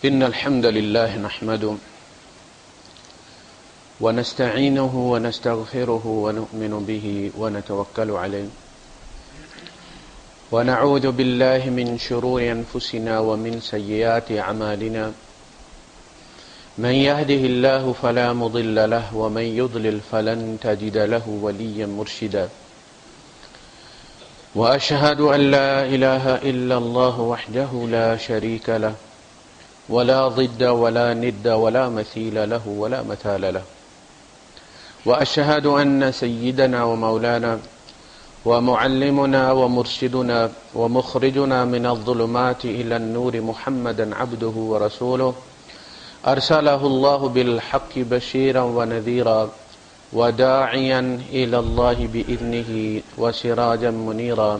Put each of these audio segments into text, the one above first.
إن الحمد لله نحمده ونستعينه ونستغفره ونؤمن به ونتوكل عليه ونعوذ بالله من شرور أنفسنا ومن سيئات أعمالنا من يهده الله فلا مضل له ومن يضلل فلن تجد له وليا مرشدا وأشهد أن لا إله إلا الله وحده لا شريك له ولا ضد ولا ند ولا مثيل له ولا مثال له وأشهد أن سيدنا ومولانا ومعلمنا ومرشدنا ومخرجنا من الظلمات إلى النور محمدا عبده ورسوله أرسله الله بالحق بشيرا ونذيرا وداعيا إلى الله بإذنه وسراجا منيرا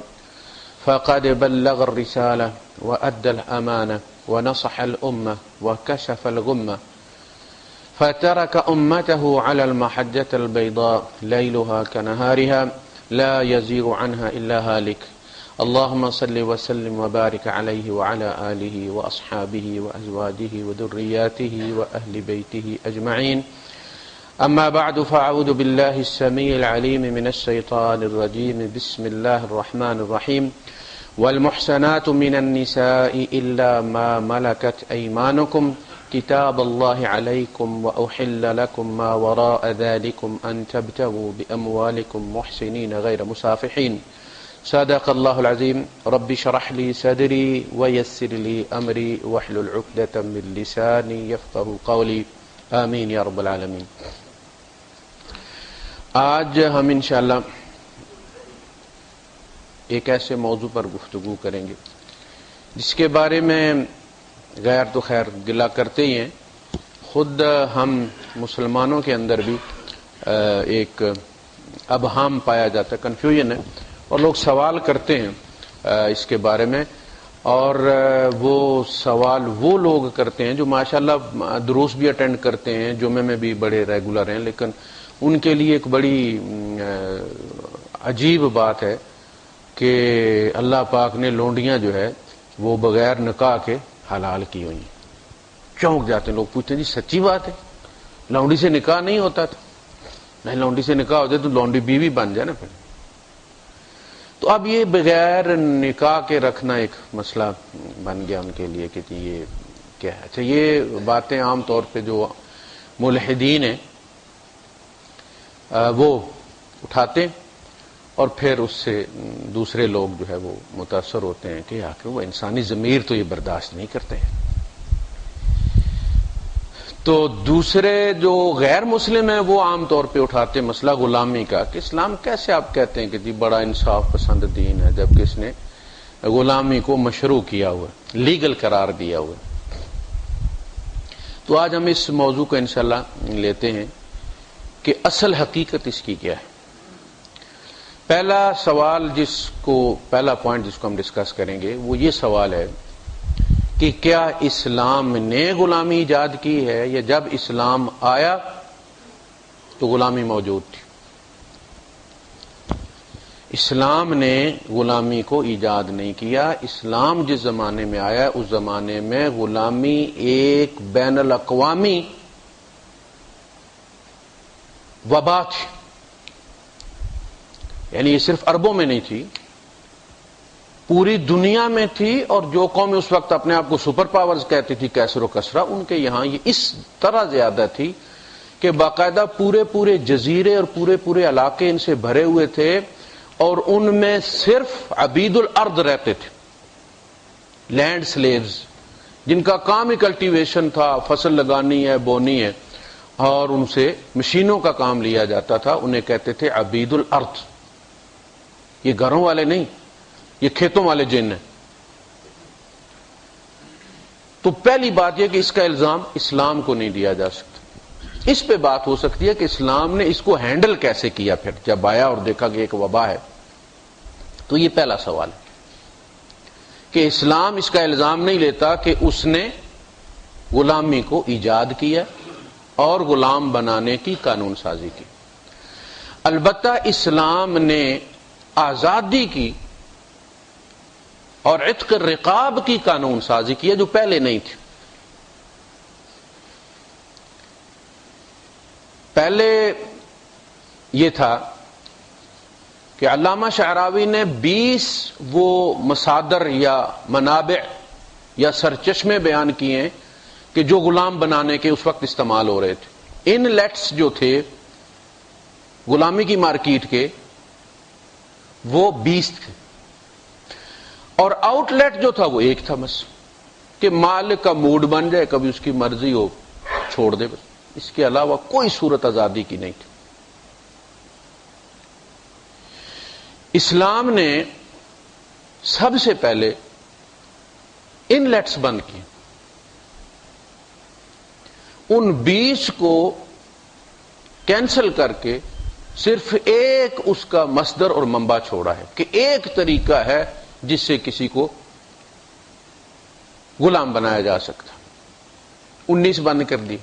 فقد بلغ الرسالة وأدى الأمانة ونصح الأمة وكشف الغمة فترك أمته على المحجة البيضاء ليلها كنهارها لا يزيغ عنها إلا هالك اللهم صل وسلم وبارك عليه وعلى آله وأصحابه وأزواجه وذرياته وأهل بيته أجمعين أما بعد فأعوذ بالله السميع العليم من الشيطان الرجيم بسم الله الرحمن الرحيم والمحسنات من النساء إلا ما ملكت أيمانكم كتاب الله عليكم وأحل لكم ما وراء ذلكم أن تبتغوا بأموالكم محسنين غير مسافحين صدق الله العظيم رب اشرح لي صدري ويسر لي أمري واحلل عقدة من لساني يفقهوا قولي آمين يا رب العالمين. آج ہم انشاءاللہ ایک ایسے موضوع پر گفتگو کریں گے جس کے بارے میں غیر تو خیر گلہ کرتے ہی ہیں، خود ہم مسلمانوں کے اندر بھی ایک ابہام پایا جاتا ہے، کنفیوژن ہے، اور لوگ سوال کرتے ہیں اس کے بارے میں، اور وہ سوال وہ لوگ کرتے ہیں جو ماشاءاللہ دروس بھی اٹینڈ کرتے ہیں، جمعے میں بھی بڑے ریگولر ہیں، لیکن ان کے لیے ایک بڑی عجیب بات ہے کہ اللہ پاک نے لونڈیاں جو ہے وہ بغیر نکاح کے حلال کی ہوئی ہیں. چونک جاتے ہیں لوگ، پوچھتے ہیں جی سچی بات ہے لونڈی سے نکاح نہیں ہوتا تھا؟ نہیں، لونڈی سے نکاح ہوتا تو لونڈی بیوی بن جائے نا پھر. تو اب یہ بغیر نکاح کے رکھنا ایک مسئلہ بن گیا ان کے لیے کہ یہ کیا ہے. اچھا، یہ باتیں عام طور پہ جو ملحدین ہیں وہ اٹھاتے ہیں اور پھر اس سے دوسرے لوگ جو ہے وہ متاثر ہوتے ہیں کہ آخر وہ انسانی ضمیر تو یہ برداشت نہیں کرتے ہیں. تو دوسرے جو غیر مسلم ہیں وہ عام طور پہ اٹھاتے ہیں مسئلہ غلامی کا کہ اسلام کیسے آپ کہتے ہیں کہ جی بڑا انصاف پسند دین ہے جبکہ اس نے غلامی کو مشروع کیا ہوا ہے، لیگل قرار دیا ہوا ہے. تو آج ہم اس موضوع کو انشاءاللہ لیتے ہیں کہ اصل حقیقت اس کی کیا ہے. پہلا سوال پہلا پوائنٹ جس کو ہم ڈسکس کریں گے وہ یہ سوال ہے کہ کیا اسلام نے غلامی ایجاد کی ہے یا جب اسلام آیا تو غلامی موجود تھی؟ اسلام نے غلامی کو ایجاد نہیں کیا. اسلام جس زمانے میں آیا اس زمانے میں غلامی ایک بین الاقوامی وبا تھی، یعنی یہ صرف عربوں میں نہیں تھی، پوری دنیا میں تھی. اور جو قوم اس وقت اپنے آپ کو سپر پاورز کہتی تھی، کیسر و کسرا، ان کے یہاں یہ اس طرح زیادہ تھی کہ باقاعدہ پورے جزیرے اور پورے علاقے ان سے بھرے ہوئے تھے، اور ان میں صرف عبید الارض رہتے تھے، لینڈ سلیوز، جن کا کام ہی کلٹیویشن تھا، فصل لگانی ہے، بونی ہے، اور ان سے مشینوں کا کام لیا جاتا تھا. انہیں کہتے تھے عبید الارض. یہ گھروں والے نہیں، یہ کھیتوں والے جن ہیں. تو پہلی بات یہ کہ اس کا الزام اسلام کو نہیں دیا جا سکتا. اس پہ بات ہو سکتی ہے کہ اسلام نے اس کو ہینڈل کیسے کیا پھر جب آیا اور دیکھا کہ ایک وبا ہے. تو یہ پہلا سوال ہے کہ اسلام اس کا الزام نہیں لیتا کہ اس نے غلامی کو ایجاد کیا اور غلام بنانے کی قانون سازی کی. البتہ اسلام نے آزادی کی اور عتق الرقاب کی قانون سازی کی ہے جو پہلے نہیں تھی. پہلے یہ تھا کہ علامہ شعراوی نے 20 وہ مصادر یا منابع یا سرچشمے بیان کیے ہیں کہ جو غلام بنانے کے اس وقت استعمال ہو رہے تھے. ان لیٹس جو تھے غلامی کی مارکیٹ کے وہ 20 تھے، اور آؤٹ لیٹ جو تھا وہ ایک تھا بس، کہ مالک کا موڈ بن جائے، کبھی اس کی مرضی ہو چھوڑ دے، بس اس کے علاوہ کوئی صورت آزادی کی نہیں تھی. اسلام نے سب سے پہلے ان لیٹس بند کیے، ان 20 کو کینسل کر کے صرف ایک اس کا مصدر اور منبع چھوڑا ہے کہ ایک طریقہ ہے جس سے کسی کو غلام بنایا جا سکتا. 19 بند کر دی.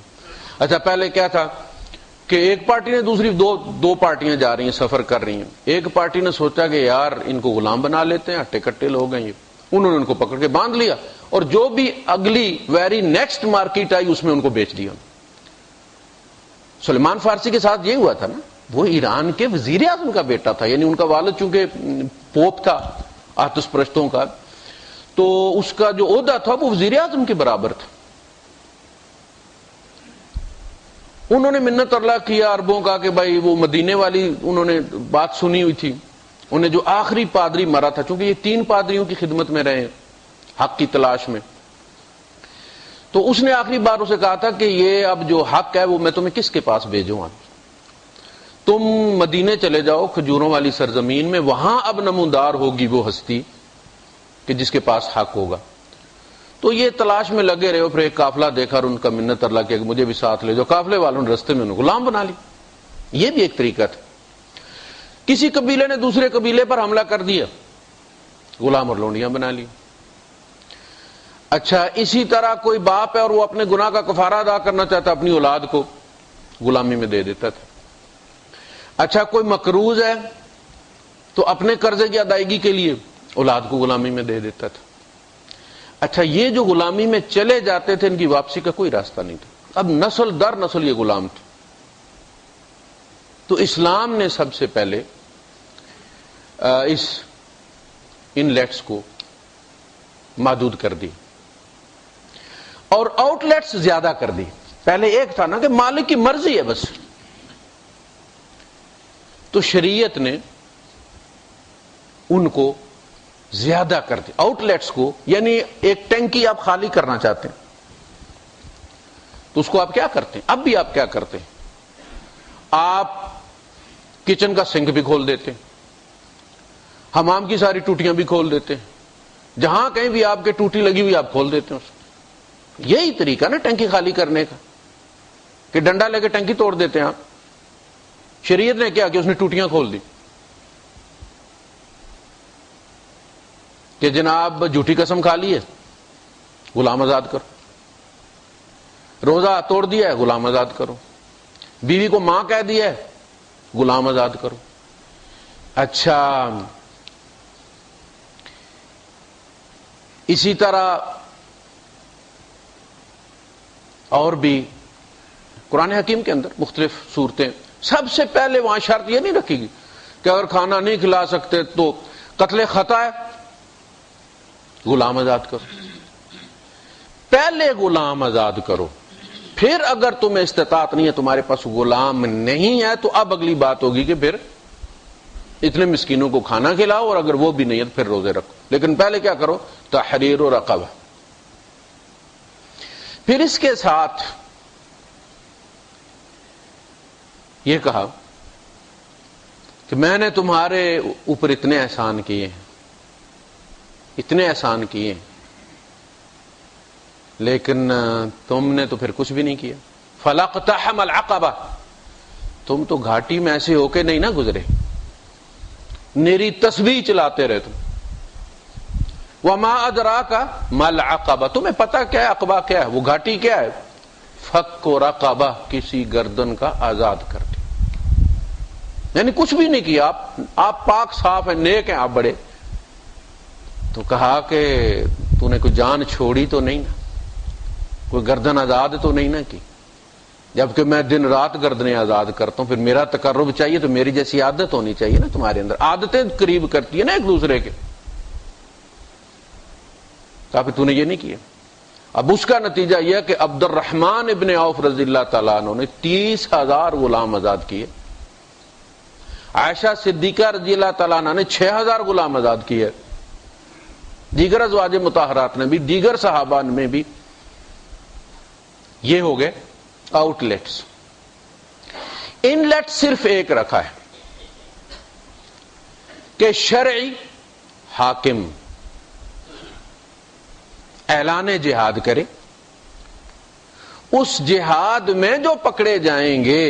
اچھا پہلے کیا تھا کہ ایک پارٹی نے دوسری دو پارٹیاں جا رہی ہیں، سفر کر رہی ہیں، ایک پارٹی نے سوچا کہ یار ان کو غلام بنا لیتے ہیں، ہٹے کٹے لوگ ہیں یہ، انہوں نے ان کو پکڑ کے باندھ لیا، اور جو بھی اگلی ویری نیکسٹ مارکیٹ آئی اس میں ان کو بیچ دیا. سلیمان فارسی کے ساتھ یہ ہوا تھا نا، وہ ایران کے وزیر اعظم کا بیٹا تھا، یعنی ان کا والد چونکہ پوپ تھا آتش پرستوں کا، تو اس کا جو عہدہ تھا وہ وزیر اعظم کے برابر تھا. انہوں نے منت اللہ کیا عربوں کا کہ بھائی وہ مدینے والی انہوں نے بات سنی ہوئی تھی، انہیں جو آخری پادری مرا تھا، چونکہ یہ 3 پادریوں کی خدمت میں رہے حق کی تلاش میں، تو اس نے آخری بار اسے کہا تھا کہ یہ اب جو حق ہے وہ میں تمہیں کس کے پاس بھیجوں؟ تم مدینے چلے جاؤ کھجوروں والی سرزمین میں، وہاں اب نمودار ہوگی وہ ہستی کہ جس کے پاس حق ہوگا. تو یہ تلاش میں لگے رہے، پھر ایک قافلہ دیکھا اور ان کا منت اللہ کیا کہ مجھے بھی ساتھ لے جاؤ. قافلے والوں نے رستے میں انہیں غلام بنا لی. یہ بھی ایک طریقہ تھا. کسی قبیلے نے دوسرے قبیلے پر حملہ کر دیا، غلام اور لونڈیاں بنا لی. اچھا اسی طرح کوئی باپ ہے اور وہ اپنے گناہ کا کفارہ ادا کرنا چاہتا، اپنی اولاد کو غلامی میں دے دیتا تھا. اچھا کوئی مقروض ہے تو اپنے قرضے کی ادائیگی کے لیے اولاد کو غلامی میں دے دیتا تھا. اچھا یہ جو غلامی میں چلے جاتے تھے ان کی واپسی کا کوئی راستہ نہیں تھا، اب نسل در نسل یہ غلام تھے. تو اسلام نے سب سے پہلے ان لیٹس کو محدود کر دی اور آؤٹ لیٹس زیادہ کر دی. پہلے ایک تھا نا کہ مالک کی مرضی ہے بس، تو شریعت نے ان کو زیادہ کر دی آؤٹ لیٹس کو. یعنی ایک ٹینکی آپ خالی کرنا چاہتے ہیں تو اس کو آپ کیا کرتے ہیں؟ اب بھی آپ کیا کرتے ہیں؟ آپ کچن کا سنک بھی کھول دیتے ہیں، حمام کی ساری ٹوٹیاں بھی کھول دیتے ہیں، جہاں کہیں بھی آپ کے ٹوٹی لگی ہوئی آپ کھول دیتے ہیں اس کو. یہی طریقہ نا ٹینکی خالی کرنے کا، کہ ڈنڈا لے کے ٹینکی توڑ دیتے ہیں آپ. شریعت نے کیا کہ اس نے ٹوٹیاں کھول دی کہ جناب جھوٹی قسم کھا لی ہے، غلام آزاد کرو. روزہ توڑ دیا ہے، غلام آزاد کرو. بیوی کو ماں کہہ دیا ہے، غلام آزاد کرو. اچھا اسی طرح اور بھی قرآن حکیم کے اندر مختلف صورتیں. سب سے پہلے وہاں شرط یہ نہیں رکھی گی کہ اگر کھانا نہیں کھلا سکتے تو قتل خطا ہے، غلام آزاد کرو. پہلے غلام آزاد کرو، پھر اگر تمہیں استطاعت نہیں ہے، تمہارے پاس غلام نہیں ہے، تو اب اگلی بات ہوگی کہ پھر اتنے مسکینوں کو کھانا کھلاؤ، اور اگر وہ بھی نہیں ہے پھر روزے رکھو. لیکن پہلے کیا کرو؟ تحریر و رقبہ. پھر اس کے ساتھ یہ کہا کہ میں نے تمہارے اوپر اتنے احسان کیے ہیں، اتنے احسان کیے ہیں، لیکن تم نے تو پھر کچھ بھی نہیں کیا. فلاقتحم العقبہ، تم تو گھاٹی میں ایسے ہو کے نہیں نہ گزرے، میری تسبیح چلاتے رہے تم. وما ادراک ما العقبہ، تمہیں پتا کیا ہے عقبہ کیا ہے؟ وہ گھاٹی کیا ہے؟ فک رقبہ، کسی گردن کا آزاد کر دیا. یعنی کچھ بھی نہیں کیا، آپ پاک صاف ہیں، نیک ہیں آپ بڑے. تو کہا کہ تو نے کوئی جان چھوڑی تو نہیں نا، کوئی گردن آزاد تو نہیں نا کی. جبکہ میں دن رات گردنیں آزاد کرتا ہوں. پھر میرا تقرب چاہیے تو میری جیسی عادت ہونی چاہیے نا تمہارے اندر. عادتیں قریب کرتی ہیں نا ایک دوسرے کے. کہا تو نے یہ نہیں کیا. اب اس کا نتیجہ یہ کہ عبد الرحمن ابن عوف رضی اللہ تعالیٰ عنہ نے 30,000 غلام آزاد کیے. عائشہ صدیقہ رضی اللہ تعالیٰ عنہ نے 6,000 غلام آزاد کیے. دیگر ازواج مطہرات نے بھی, دیگر صحابہ میں بھی. یہ ہو گئے آؤٹ لیٹس. ان لیٹ صرف ایک رکھا ہے کہ شرعی حاکم اعلان جہاد کرے, اس جہاد میں جو پکڑے جائیں گے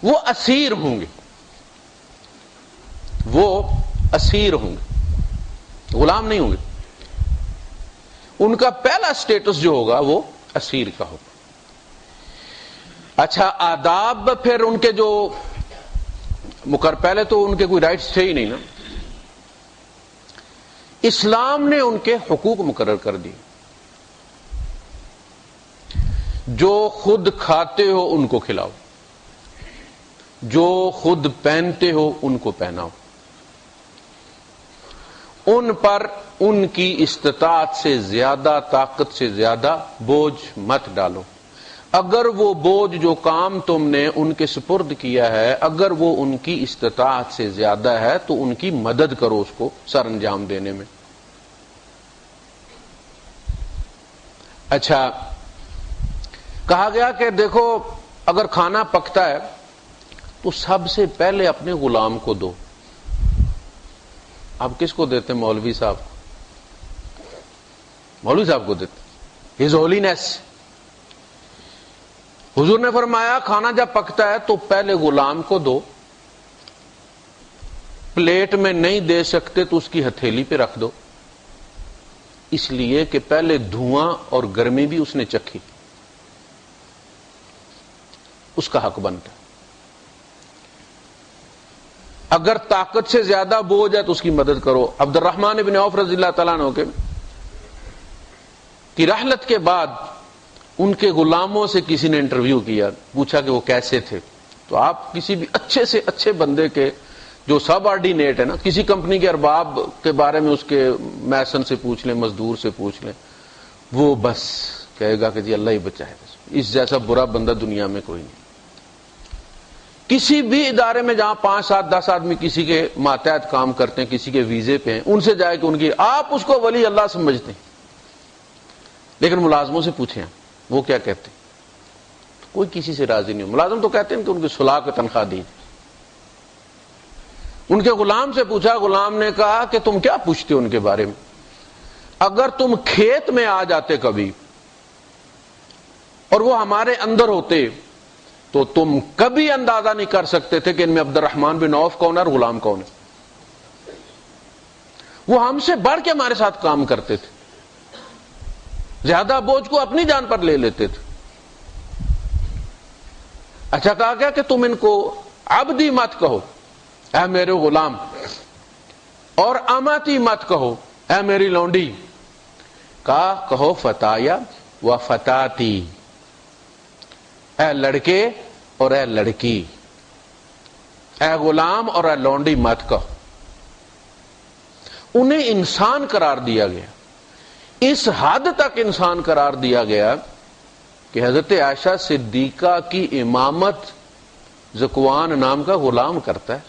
وہ اسیر ہوں گے, وہ اسیر ہوں گے, غلام نہیں ہوں گے. ان کا پہلا سٹیٹس جو ہوگا وہ اسیر کا ہوگا. اچھا آداب پھر ان کے جو پہلے تو ان کے کوئی رائٹس تھے ہی نہیں نا. اسلام نے ان کے حقوق مقرر کر دی. جو خود کھاتے ہو ان کو کھلاؤ, جو خود پہنتے ہو ان کو پہناؤ, ان پر ان کی استطاعت سے زیادہ, طاقت سے زیادہ بوجھ مت ڈالو. اگر وہ بوجھ جو کام تم نے ان کے سپرد کیا ہے اگر وہ ان کی استطاعت سے زیادہ ہے تو ان کی مدد کرو اس کو سر انجام دینے میں. اچھا کہا گیا کہ دیکھو اگر کھانا پکتا ہے تو سب سے پہلے اپنے غلام کو دو. آپ کس کو دیتے ہیں؟ مولوی صاحب, مولوی صاحب کو دیتے, ہز ہولینس. حضور نے فرمایا کھانا جب پکتا ہے تو پہلے غلام کو دو, پلیٹ میں نہیں دے سکتے تو اس کی ہتھیلی پہ رکھ دو, اس لیے کہ پہلے دھواں اور گرمی بھی اس نے چکھی, اس کا حق بنتا ہے. اگر طاقت سے زیادہ بوجھ ہے تو اس کی مدد کرو. عبد الرحمن ابن عوف رضی اللہ تعالیٰ عنہ کی رحلت کے بعد ان کے غلاموں سے کسی نے انٹرویو کیا, پوچھا کہ وہ کیسے تھے. تو آپ کسی بھی اچھے سے اچھے بندے کے جو سب آرڈینیٹ ہے نا, کسی کمپنی کے ارباب کے بارے میں اس کے میسن سے پوچھ لیں, مزدور سے پوچھ لیں, وہ بس کہے گا کہ جی اللہ ہی بچائے, اس جیسا برا بندہ دنیا میں کوئی نہیں. کسی بھی ادارے میں جہاں 5, 7, 10 آدمی کسی کے ماتحت کام کرتے ہیں, کسی کے ویزے پہ ہیں, ان سے جائے کہ ان کی آپ اس کو ولی اللہ سمجھتے ہیں, لیکن ملازموں سے پوچھیں وہ کیا کہتے ہیں, کوئی کسی سے راضی نہیں ہو. ملازم تو کہتے ہیں کہ ان کی صلاح کی تنخواہ دی. ان کے غلام سے پوچھا, غلام نے کہا کہ تم کیا پوچھتے ہو ان کے بارے میں, اگر تم کھیت میں آ جاتے کبھی اور وہ ہمارے اندر ہوتے تو تم کبھی اندازہ نہیں کر سکتے تھے کہ ان میں عبد الرحمن بن عوف کون ہے اور غلام کون ہے. وہ ہم سے بڑھ کے ہمارے ساتھ کام کرتے تھے, زیادہ بوجھ کو اپنی جان پر لے لیتے تھے. اچھا کہا گیا کہ تم ان کو عبدی مت کہو, اے میرے غلام, اور اماتی مت کہو, اے میری لونڈی. کہو فتایا و فتاتی, اے لڑکے اور اے لڑکی, اے غلام اور اے لونڈی مت کہو. انہیں انسان قرار دیا گیا, اس حد تک انسان قرار دیا گیا کہ حضرت عائشہ صدیقہ کی امامت ذکوان نام کا غلام کرتا ہے,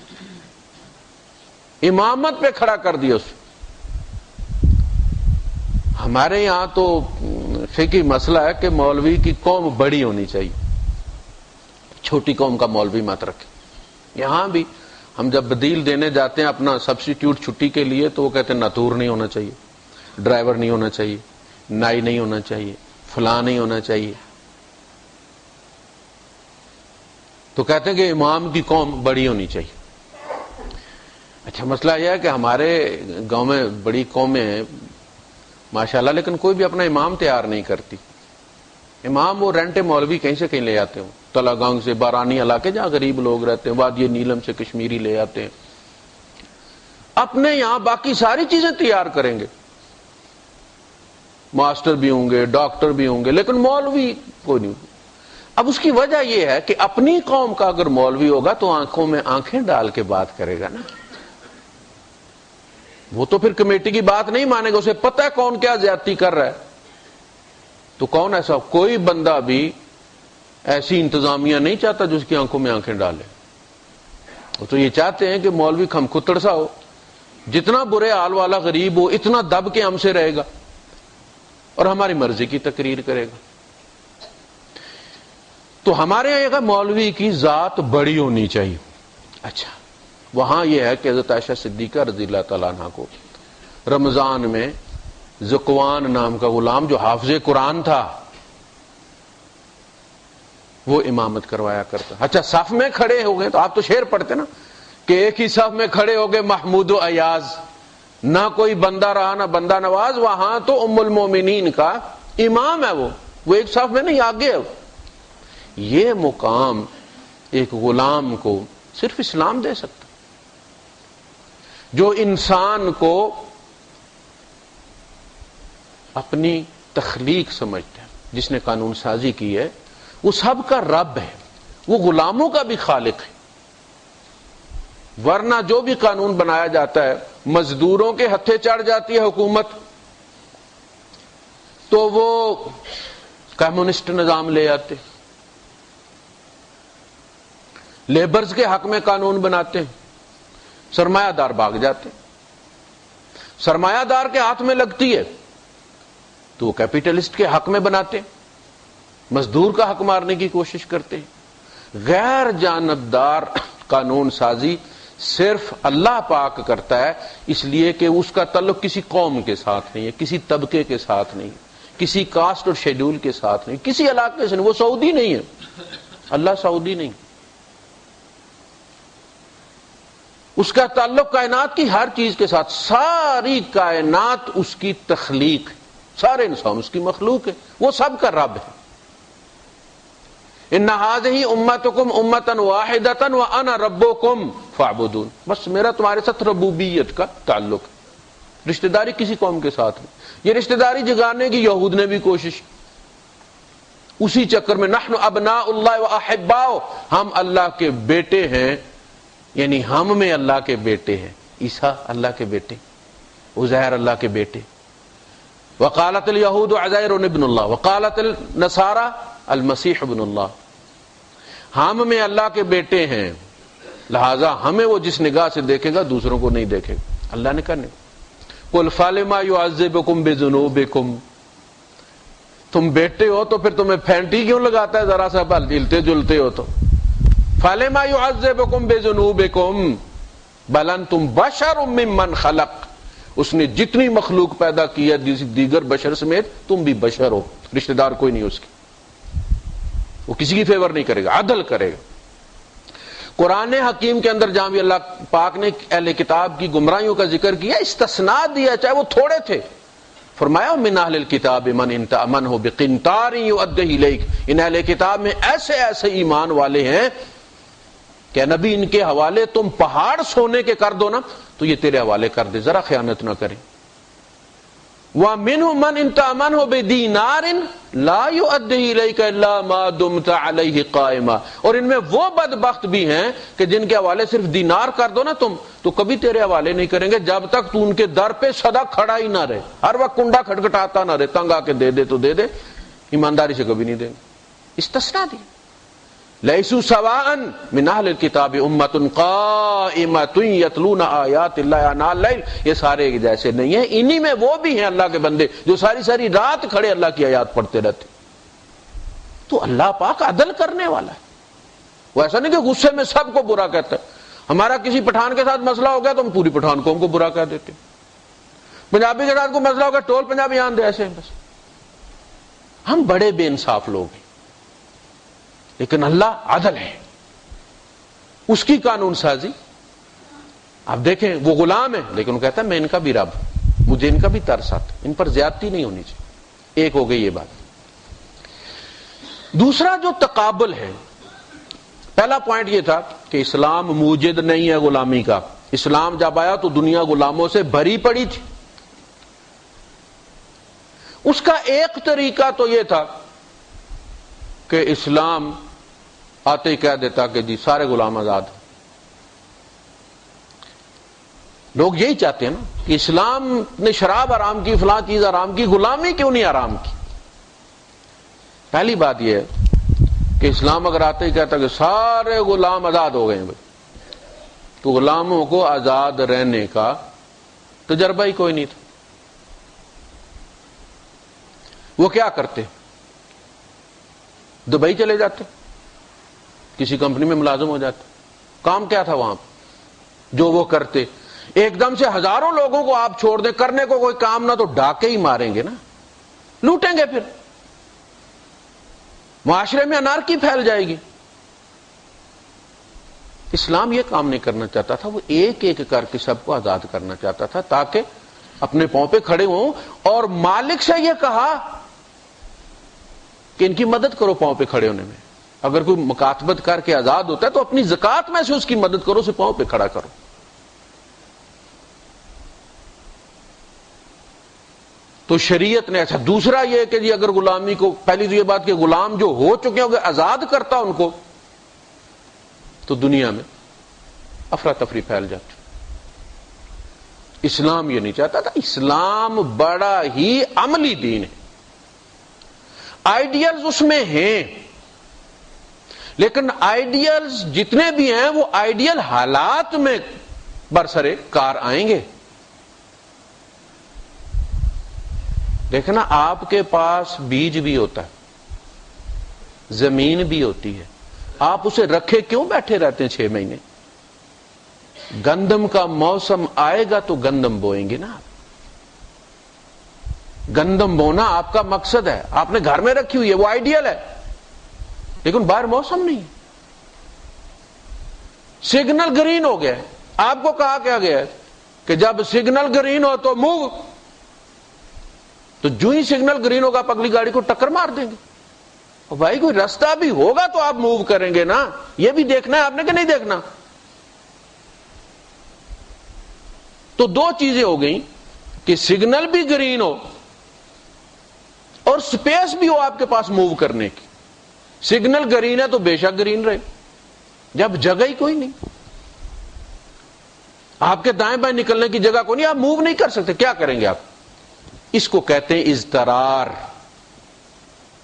امامت پہ کھڑا کر دیا اس. ہمارے یہاں تو فقہی مسئلہ ہے کہ مولوی کی قوم بڑی ہونی چاہیے, چھوٹی قوم کا مولوی مت رکھے. یہاں بھی ہم جب بدیل دینے جاتے ہیں اپنا سبسٹیٹیوٹ چھٹی کے لیے تو وہ کہتے ہیں ناتور نہیں ہونا چاہیے, ڈرائیور نہیں ہونا چاہیے, نائی نہیں ہونا چاہیے, فلاں نہیں ہونا چاہیے. تو کہتے ہیں کہ امام کی قوم بڑی ہونی چاہیے. اچھا مسئلہ یہ ہے کہ ہمارے گاؤں میں بڑی قومیں ہیں ماشاءاللہ, لیکن کوئی بھی اپنا امام تیار نہیں کرتی. امام وہ رینٹ مولوی کہیں سے کہیں لے آتے ہوں, تلا گانگ سے, بارانی علاقے جہاں غریب لوگ رہتے ہیں, وادی نیلم سے کشمیری لے آتے ہیں. اپنے یہاں باقی ساری چیزیں تیار کریں گے, ماسٹر بھی ہوں گے، ڈاکٹر بھی ہوں گے، لیکن مولوی کوئی نہیں. اب اس کی وجہ یہ ہے کہ اپنی قوم کا اگر مولوی ہوگا تو آنکھوں میں آنکھیں ڈال کے بات کرے گا نا. وہ تو پھر کمیٹی کی بات نہیں مانے گا، اسے پتہ ہے کون کیا زیادتی کر رہا ہے. تو کون ایسا؟ کوئی بندہ بھی ایسی انتظامیہ نہیں چاہتا جو اس کی آنکھوں میں آنکھیں ڈالے. وہ تو یہ چاہتے ہیں کہ مولوی کھم کھتڑ سا ہو، جتنا برے حال والا غریب ہو اتنا دب کے ہم سے رہے گا اور ہماری مرضی کی تقریر کرے گا. تو ہمارے یہاں یہ مولوی کی ذات بڑی ہونی چاہیے. اچھا، وہاں یہ ہے کہ حضرت عائشہ صدیقہ رضی اللہ تعالیٰ عنہ کو رمضان میں ذکوان نام کا غلام جو حافظ قرآن تھا وہ امامت کروایا کرتا. اچھا، صف میں کھڑے ہو گئے تو آپ تو شعر پڑھتے نا کہ ایک ہی صف میں کھڑے ہو گئے محمود و ایاز، نہ کوئی بندہ رہا نہ بندہ نواز. وہاں تو ام المومنین کا امام ہے، وہ ایک صف میں نہیں آگے ہے. یہ مقام ایک غلام کو صرف اسلام دے سکتا. جو انسان کو اپنی تخلیق سمجھتا ہے، جس نے قانون سازی کی ہے، وہ سب کا رب ہے، وہ غلاموں کا بھی خالق ہے. ورنہ جو بھی قانون بنایا جاتا ہے مزدوروں کے ہتھے چڑھ جاتی ہے حکومت تو وہ کمیونسٹ نظام لے آتے. لیبرز کے حق میں قانون بناتے ہیں، سرمایہ دار بھاگ جاتے. سرمایہ دار کے ہاتھ میں لگتی ہے تو وہ کیپیٹلسٹ کے حق میں بناتے، مزدور کا حق مارنے کی کوشش کرتے ہیں. غیر جانبدار قانون سازی صرف اللہ پاک کرتا ہے، اس لیے کہ اس کا تعلق کسی قوم کے ساتھ نہیں ہے، کسی طبقے کے ساتھ نہیں، کسی کاسٹ اور شیڈول کے ساتھ نہیں، کسی علاقے سے نہیں. وہ سعودی نہیں ہے، اللہ سعودی نہیں. اس کا تعلق کائنات کی ہر چیز کے ساتھ. ساری کائنات اس کی تخلیق ہے، سارے انسان اس کی مخلوق ہے، وہ سب کا رب ہے. ان هذه امتکم امۃ واحدۃ وانا ربکم فاعبدون. بس میرا تمہارے ساتھ ربوبیت کا تعلق ہے، رشتہ داری کسی قوم کے ساتھ نہیں. یہ رشتہ داری جگانے کی یہود نے بھی کوشش، اسی چکر میں نحن ابناء اللہ واحباؤ، ہم اللہ کے بیٹے ہیں، یعنی ہم میں اللہ کے بیٹے ہیں. عیسیٰ اللہ کے بیٹے، عزیر اللہ کے بیٹے. وقالت الیہود عزیر ابن اللہ وقالت النصارى المسیح ابن اللہ. ہم میں اللہ کے بیٹے ہیں، لہذا ہمیں وہ جس نگاہ سے دیکھے گا دوسروں کو نہیں دیکھے گا. اللہ نے کہا قل فلما يعذبكم بذنوبكم، تم بیٹے ہو تو پھر تمہیں پھینٹی کیوں لگاتا ہے ذرا سا ہلتے جلتے ہو تو. فلما يعذبكم بذنوبكم بل انتم بشر ممن خلق، اس نے جتنی مخلوق پیدا کی ہے دیگر بشر سمیت تم بھی بشر ہو، رشتہ دار کوئی نہیں اس کی. وہ کسی کی فیور نہیں کرے گا، عدل کرے گا. قرآن حکیم کے اندر جہاں بھی اللہ پاک نے اہل کتاب کی گمراہیوں کا ذکر کیا، استثناء دیا چاہے وہ تھوڑے تھے. فرمایا من اہل الکتاب من ان تأمنہ بقنطار یؤدہ الیک، ان اہل کتاب میں ایسے ایسے ایمان والے ہیں کہ نبی ان کے حوالے تم پہاڑ سونے کے کر دو نا تو یہ تیرے حوالے کر دے، ذرا خیانت نہ کریں. وَمِنْهُمْ مَنْ إِنْ تَأْمَنْهُ بِدِينَارٍ لَا يُؤَدِّهِ إِلَيْكَ إِلَّا مَا دُمْتَ عَلَيْهِ قَائِمًا. اور ان میں وہ بدبخت بھی ہیں کہ جن کے حوالے صرف دینار کر دو نا تم تو کبھی تیرے حوالے نہیں کریں گے جب تک تو ان کے در پہ سدا کھڑا ہی نہ رہے، ہر وقت کنڈا کھٹکھٹاتا نہ رہے، تنگ آ کے دے دے تو دے دے، ایمانداری سے کبھی نہیں دیں گے. استثناء دی. لیسوا سواء من اہل الکتاب امۃ قائمۃ یتلون آیات اللہ آناء اللیل، یہ سارے جیسے نہیں ہیں، انہی میں وہ بھی ہیں اللہ کے بندے جو ساری ساری رات کھڑے اللہ کی آیات پڑھتے رہتے. تو اللہ پاک عدل کرنے والا ہے. وہ ایسا نہیں کہ غصے میں سب کو برا کہتا ہے. ہمارا کسی پٹھان کے ساتھ مسئلہ ہو گیا تو ہم پوری پٹھان قوم کو برا کہہ دیتے. پنجابی کے ساتھ کوئی مسئلہ ہو گیا ٹول پنجابی آن دے، ایسے بس. ہم بڑے بے انصاف لوگ ہیں، لیکن اللہ عدل ہے، اس کی قانون سازی. آپ دیکھیں وہ غلام ہے لیکن وہ کہتا ہے میں ان کا بھی رب، مجھے ان کا بھی ترس آتا، ان پر زیادتی نہیں ہونی چاہیے. ایک ہو گئی یہ بات. دوسرا جو تقابل ہے، پہلا پوائنٹ یہ تھا کہ اسلام موجد نہیں ہے غلامی کا. اسلام جب آیا تو دنیا غلاموں سے بھری پڑی تھی. اس کا ایک طریقہ تو یہ تھا کہ اسلام آتے ہی کہہ دیتا کہ جی سارے غلام آزاد ہیں۔ لوگ یہی چاہتے ہیں نا کہ اسلام نے شراب حرام کی، فلاں چیز حرام کی، غلامی کیوں نہیں حرام کی؟ پہلی بات یہ ہے کہ اسلام اگر آتے ہی کہتا کہ سارے غلام آزاد ہو گئے ہیں بھائی، تو غلاموں کو آزاد رہنے کا تجربہ ہی کوئی نہیں تھا۔ وہ کیا کرتے؟ دبئی چلے جاتے، کسی کمپنی میں ملازم ہو جاتے۔ کام کیا تھا وہاں پہ جو وہ کرتے؟ ایک دم سے ہزاروں لوگوں کو آپ چھوڑ دیں، کرنے کو کوئی کام نہ تو ڈاکے ہی ماریں گے نا، لوٹیں گے، پھر معاشرے میں انارکی پھیل جائے گی۔ اسلام یہ کام نہیں کرنا چاہتا تھا، وہ ایک ایک کر کے سب کو آزاد کرنا چاہتا تھا تاکہ اپنے پاؤں پہ کھڑے ہوں، اور مالک سے یہ کہا کہ ان کی مدد کرو پاؤں پہ کھڑے ہونے میں۔ اگر کوئی مکاتبت کر کے آزاد ہوتا ہے تو اپنی زکات میں سے اس کی مدد کرو، اسے پاؤں پہ کھڑا کرو۔ تو شریعت نے اچھا دوسرا یہ کہ جی اگر غلامی کو، پہلی تو یہ بات کہ غلام جو ہو چکے ہیں اگر آزاد کرتا ان کو تو دنیا میں افراتفری پھیل جاتی۔ اسلام یہ نہیں چاہتا تھا، اسلام بڑا ہی عملی دین ہے، آئیڈیلز اس میں ہیں، لیکن آئیڈیلز جتنے بھی ہیں وہ آئیڈیل حالات میں برسرے کار آئیں گے۔ دیکھنا آپ کے پاس بیج بھی ہوتا ہے، زمین بھی ہوتی ہے، آپ اسے رکھے کیوں بیٹھے رہتے ہیں 6 مہینے؟ گندم کا موسم آئے گا تو گندم بوئیں گے نا آپ۔ گندم بونا آپ کا مقصد ہے، آپ نے گھر میں رکھی ہوئی ہے، وہ آئیڈیل ہے، لیکن باہر موسم نہیں۔ سگنل گرین ہو گیا، آپ کو کہا کیا گیا ہے کہ جب سگنل گرین ہو تو موو، تو جو ہی سگنل گرین ہوگا آپ اگلی گاڑی کو ٹکر مار دیں گے۔ اور بھائی کوئی راستہ بھی ہوگا تو آپ موو کریں گے نا، یہ بھی دیکھنا ہے آپ نے کہ نہیں دیکھنا۔ تو 2 چیزیں ہو گئیں کہ سگنل بھی گرین ہو اور سپیس بھی ہو آپ کے پاس موو کرنے کی۔ سگنل گرین ہے تو بے شک گرین رہے، جب جگہ ہی کوئی نہیں، آپ کے دائیں بائیں نکلنے کی جگہ کوئی نہیں، آپ موو نہیں کر سکتے، کیا کریں گے آپ؟ اس کو کہتے ہیں اضطرار،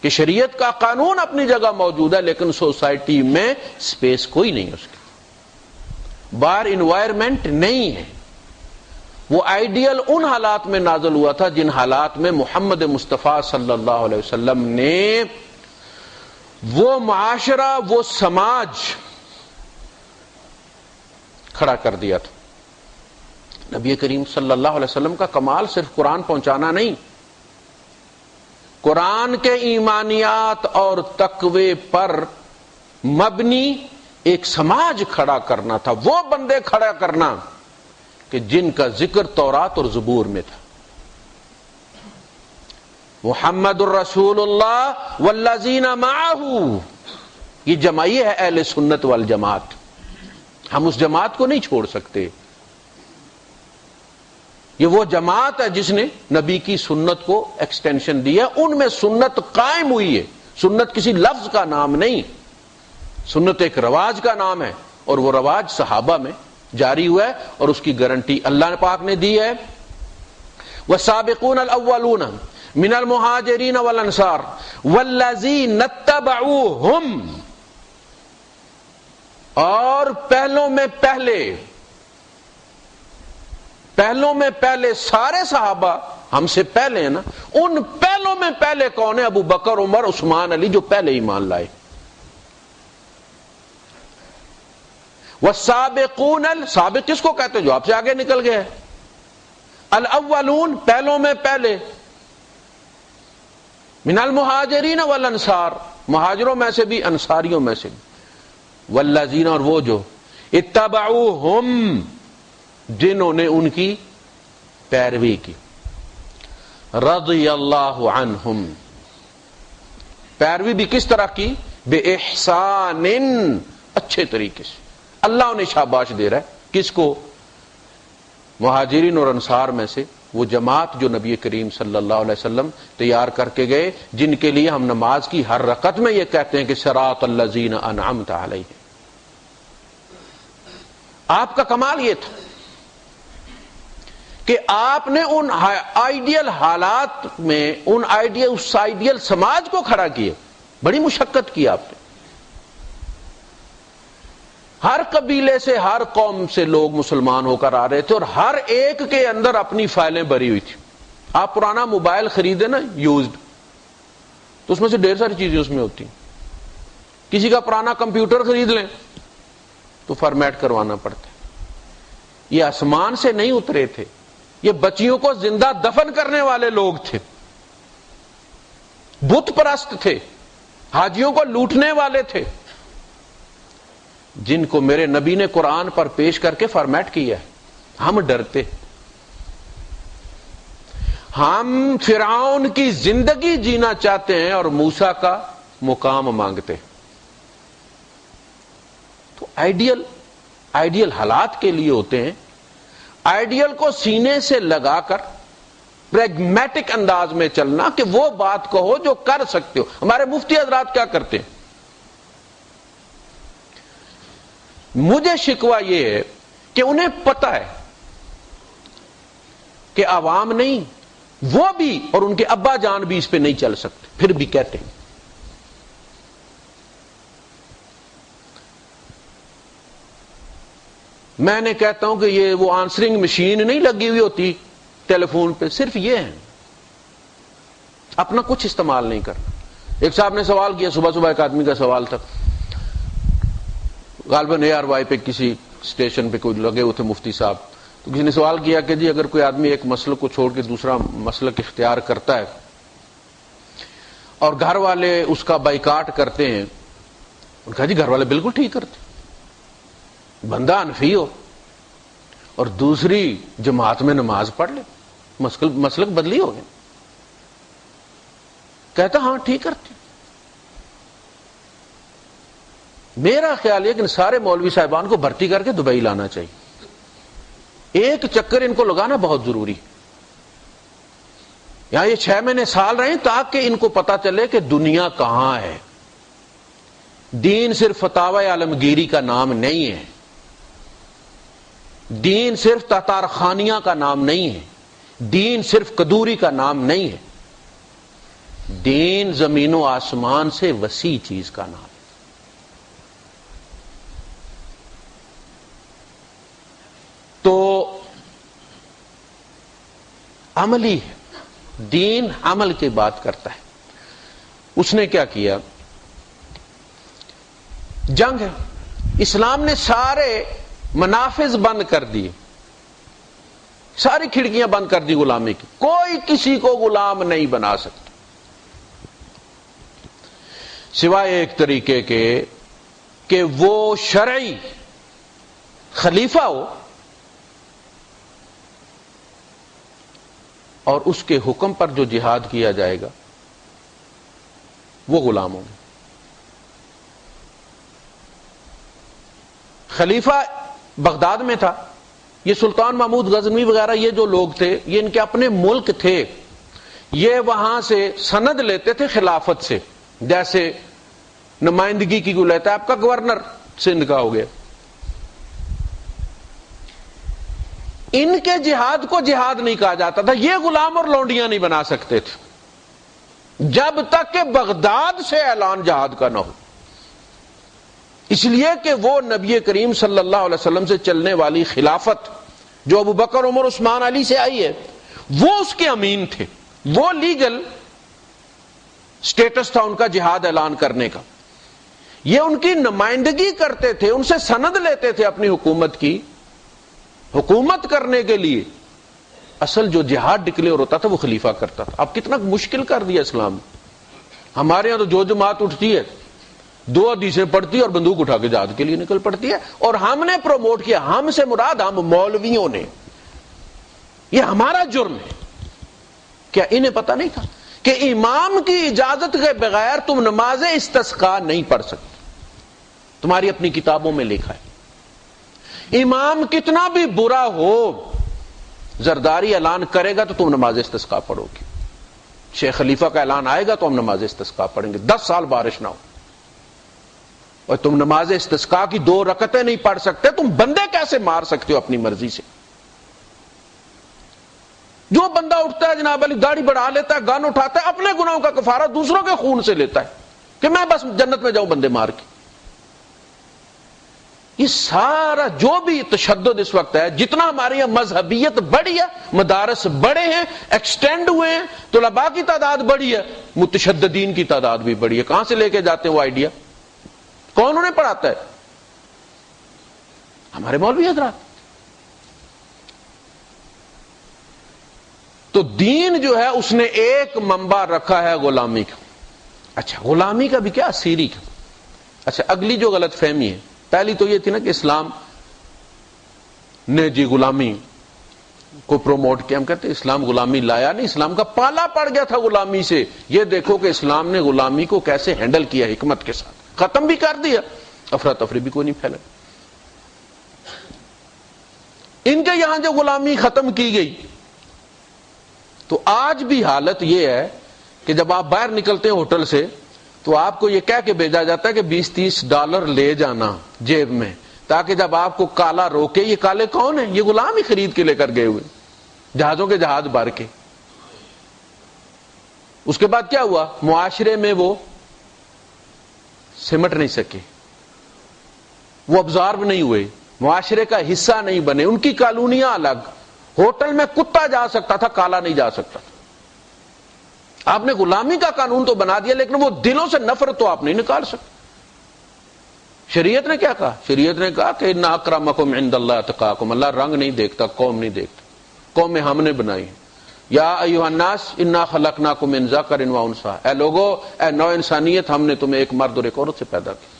کہ شریعت کا قانون اپنی جگہ موجود ہے لیکن سوسائٹی میں سپیس کوئی نہیں، اس کی باہر انوائرمنٹ نہیں ہے۔ وہ آئیڈیل ان حالات میں نازل ہوا تھا جن حالات میں محمد مصطفیٰ صلی اللہ علیہ وسلم نے وہ معاشرہ، وہ سماج کھڑا کر دیا تھا۔ نبی کریم صلی اللہ علیہ وسلم کا کمال صرف قرآن پہنچانا نہیں، قرآن کے ایمانیات اور تقوی پر مبنی ایک سماج کھڑا کرنا تھا، وہ بندے کھڑا کرنا کہ جن کا ذکر تورات اور زبور میں تھا۔ محمد الرسول اللہ والذین معہ، یہ جماعی ہے اہل سنت والجماعت، ہم اس جماعت کو نہیں چھوڑ سکتے۔ یہ وہ جماعت ہے جس نے نبی کی سنت کو ایکسٹینشن دی ہے، ان میں سنت قائم ہوئی ہے۔ سنت کسی لفظ کا نام نہیں، سنت ایک رواج کا نام ہے، اور وہ رواج صحابہ میں جاری ہوا ہے، اور اس کی گارنٹی اللہ پاک نے دی ہے۔ والسابقون الاولون من المہاجرین والانصار والذین اتبعوہم، اور پہلوں میں پہلے سارے صحابہ ہم سے پہلے ہیں نا، ان پہلوں میں پہلے کون ہے؟ ابو بکر، عمر، عثمان، علی، جو پہلے ایمان لائے۔ والسابقون، سابق کس کو کہتے ہیں؟ جو آپ سے آگے نکل گئے۔ الاولون، پہلوں میں پہلے، من المہاجرین والانصار، مہاجروں میں سے بھی انصاریوں میں سے بھی، والذین، اور وہ جو اتبعوہم، جنہوں نے ان کی پیروی کی، رضی اللہ عنہم، پیروی بھی کس طرح کی؟ بے احسان، اچھے طریقے سے۔ اللہ انہیں شاباش دے رہا ہے، کس کو؟ مہاجرین اور انصار میں سے وہ جماعت جو نبی کریم صلی اللہ علیہ وسلم تیار کر کے گئے، جن کے لیے ہم نماز کی ہر رکعت میں یہ کہتے ہیں کہ صراط الذین انعمت علیہم۔ آپ کا کمال یہ تھا کہ آپ نے ان آئیڈیل حالات میں اس آئیڈیل سماج کو کھڑا کیے، بڑی مشقت کی آپ نے۔ ہر قبیلے سے، ہر قوم سے لوگ مسلمان ہو کر آ رہے تھے، اور ہر ایک کے اندر اپنی فائلیں بھری ہوئی تھی۔ آپ پرانا موبائل خریدیں نا یوزڈ، تو اس میں سے ڈھیر ساری چیزیں اس میں ہوتی ہیں۔ کسی کا پرانا کمپیوٹر خرید لیں تو فارمیٹ کروانا پڑتا ہے۔ یہ آسمان سے نہیں اترے تھے، یہ بچیوں کو زندہ دفن کرنے والے لوگ تھے، بت پرست تھے، حاجیوں کو لوٹنے والے تھے، جن کو میرے نبی نے قرآن پر پیش کر کے فارمیٹ کیا ہے۔ ہم ڈرتے، ہم فرعون کی زندگی جینا چاہتے ہیں اور موسیٰ کا مقام مانگتے ہیں۔ تو آئیڈیل حالات کے لیے ہوتے ہیں، آئیڈیل کو سینے سے لگا کر پریگمیٹک انداز میں چلنا کہ وہ بات کہو جو کر سکتے ہو۔ ہمارے مفتی حضرات کیا کرتے ہیں؟ مجھے شکوہ یہ ہے کہ انہیں پتہ ہے کہ عوام نہیں، وہ بھی اور ان کے ابا جان بھی اس پہ نہیں چل سکتے، پھر بھی کہتے ہیں۔ میں نے کہتا ہوں کہ یہ وہ آنسرنگ مشین نہیں لگی ہوئی ہوتی ٹیلی فون پہ، صرف یہ ہے، اپنا کچھ استعمال نہیں کرنا۔ ایک صاحب نے سوال کیا، صبح صبح ایک آدمی کا سوال تھا، غالباً ARY پہ کسی اسٹیشن پہ کوئی لگے ہوئے تھے مفتی صاحب، تو کسی نے سوال کیا کہ جی اگر کوئی آدمی ایک مسلک کو چھوڑ کے دوسرا مسلک اختیار کرتا ہے اور گھر والے اس کا بائیکاٹ کرتے ہیں، انہوں نے کہا جی گھر والے بالکل ٹھیک کرتے، بندہ انفی ہو اور دوسری جماعت میں نماز پڑھ لے، مسلک بدلی ہو گیا۔ کہتا ہاں ٹھیک کرتے۔ میرا خیال ہے کہ سارے مولوی صاحبان کو بھرتی کر کے دبئی لانا چاہیے، ایک چکر ان کو لگانا بہت ضروری۔ یہاں یہ 6 مہینے سال رہے تاکہ ان کو پتا چلے کہ دنیا کہاں ہے۔ دین صرف فتاوی عالمگیری کا نام نہیں ہے، دین صرف تاتار خانیہ کا نام نہیں ہے، دین صرف قدوری کا نام نہیں ہے، دین زمین و آسمان سے وسیع چیز کا نام ہے۔ تو عملی ہے، دین عمل کی بات کرتا ہے۔ اس نے کیا کیا؟ جنگ ہے، اسلام نے سارے منافذ بند کر دیے، ساری کھڑکیاں بند کر دی غلامی کی، کوئی کسی کو غلام نہیں بنا سکتا سوائے ایک طریقے کے کہ وہ شرعی خلیفہ ہو اور اس کے حکم پر جو جہاد کیا جائے گا وہ غلام ہوں گے۔ خلیفہ بغداد میں تھا، یہ سلطان محمود غزنوی وغیرہ یہ جو لوگ تھے یہ ان کے اپنے ملک تھے، یہ وہاں سے سند لیتے تھے خلافت سے، جیسے نمائندگی کی کو لیتا ہے آپ کا گورنر سندھ کا ہو گیا۔ ان کے جہاد کو جہاد نہیں کہا جاتا تھا، یہ غلام اور لونڈیاں نہیں بنا سکتے تھے جب تک کہ بغداد سے اعلان جہاد کا نہ ہو، اس لیے کہ وہ نبی کریم صلی اللہ علیہ وسلم سے چلنے والی خلافت جو ابو بکر عمر عثمان علی سے آئی ہے وہ اس کے امین تھے، وہ لیگل سٹیٹس تھا ان کا جہاد اعلان کرنے کا، یہ ان کی نمائندگی کرتے تھے، ان سے سند لیتے تھے اپنی حکومت کی، حکومت کرنے کے لیے اصل جو جہاد ڈکلیئر ہوتا تھا وہ خلیفہ کرتا تھا۔ اب کتنا مشکل کر دیا اسلام، ہمارے ہاں تو جو جماعت اٹھتی ہے 2 حدیثیں پڑھتی ہے اور بندوق اٹھا کے جہاد کے لیے نکل پڑتی ہے، اور ہم نے پروموٹ کیا، ہم سے مراد ہم مولویوں نے، یہ ہمارا جرم ہے۔ کیا انہیں پتہ نہیں تھا کہ امام کی اجازت کے بغیر تم نماز استسقاء نہیں پڑھ سکتے؟ تمہاری اپنی کتابوں میں لکھا ہے، امام کتنا بھی برا ہو زرداری اعلان کرے گا تو تم نماز استسقاء پڑھو گی، شیخ خلیفہ کا اعلان آئے گا تو ہم نماز استسقاء پڑھیں گے، 10 سال بارش نہ ہو اور تم نماز استسقاء کی 2 رکعتیں نہیں پڑھ سکتے، تم بندے کیسے مار سکتے ہو اپنی مرضی سے؟ جو بندہ اٹھتا ہے جناب علی، داڑھی بڑھا لیتا ہے، گن اٹھاتا ہے، اپنے گناہوں کا کفارہ دوسروں کے خون سے لیتا ہے کہ میں بس جنت میں جاؤں بندے مار کے. یہ سارا جو بھی تشدد اس وقت ہے، جتنا ہمارے یہاں مذہبیت بڑھی ہے، مدارس بڑے ہیں، ایکسٹینڈ ہوئے ہیں، طلباء کی تعداد بڑھی ہے، متشددین کی تعداد بھی بڑھی ہے. کہاں سے لے کے جاتے ہیں وہ آئیڈیا؟ کون انہیں پڑھاتا ہے؟ ہمارے مولوی حضرات. تو دین جو ہے اس نے ایک منبع رکھا ہے غلامی کا. اچھا غلامی کا بھی کیا، اسیری کا. اچھا اگلی جو غلط فہمی ہے، پہلی تو یہ تھی نا کہ اسلام نے جی غلامی کو پروموٹ کیا. ہم کہتے ہیں اسلام غلامی لایا نہیں، اسلام کا پالا پڑ گیا تھا غلامی سے. یہ دیکھو کہ اسلام نے غلامی کو کیسے ہینڈل کیا حکمت کے ساتھ، ختم بھی کر دیا، افراتفری بھی کوئی نہیں پھیلا. ان کے یہاں جو غلامی ختم کی گئی، تو آج بھی حالت یہ ہے کہ جب آپ باہر نکلتے ہیں ہوٹل سے تو آپ کو یہ کہہ کے بھیجا جاتا ہے کہ $20-30 لے جانا جیب میں، تاکہ جب آپ کو کالا روکے. یہ کالے کون ہیں؟ یہ غلام ہی خرید کے لے کر گئے ہوئے، جہازوں کے جہاز بھر کے. اس کے بعد کیا ہوا؟ معاشرے میں وہ سمٹ نہیں سکے، وہ ابزارب نہیں ہوئے، معاشرے کا حصہ نہیں بنے. ان کی کالونیاں الگ. ہوٹل میں کتا جا سکتا تھا، کالا نہیں جا سکتا تھا. آپ نے غلامی کا قانون تو بنا دیا، لیکن وہ دلوں سے نفرت تو آپ نہیں نکال سکتے. شریعت نے کیا کہا؟ شریعت نے کہا کہ ان اکرمکم عند اللہ اتقاکم. اللہ رنگ نہیں دیکھتا، قوم نہیں دیکھتا. قومیں ہم نے بنائی. یا ایھا الناس انا خلقناکم من ذکر و انثی. اے لوگو، اے نوع انسانیت، ہم نے تمہیں ایک مرد اور ایک عورت سے پیدا کیا.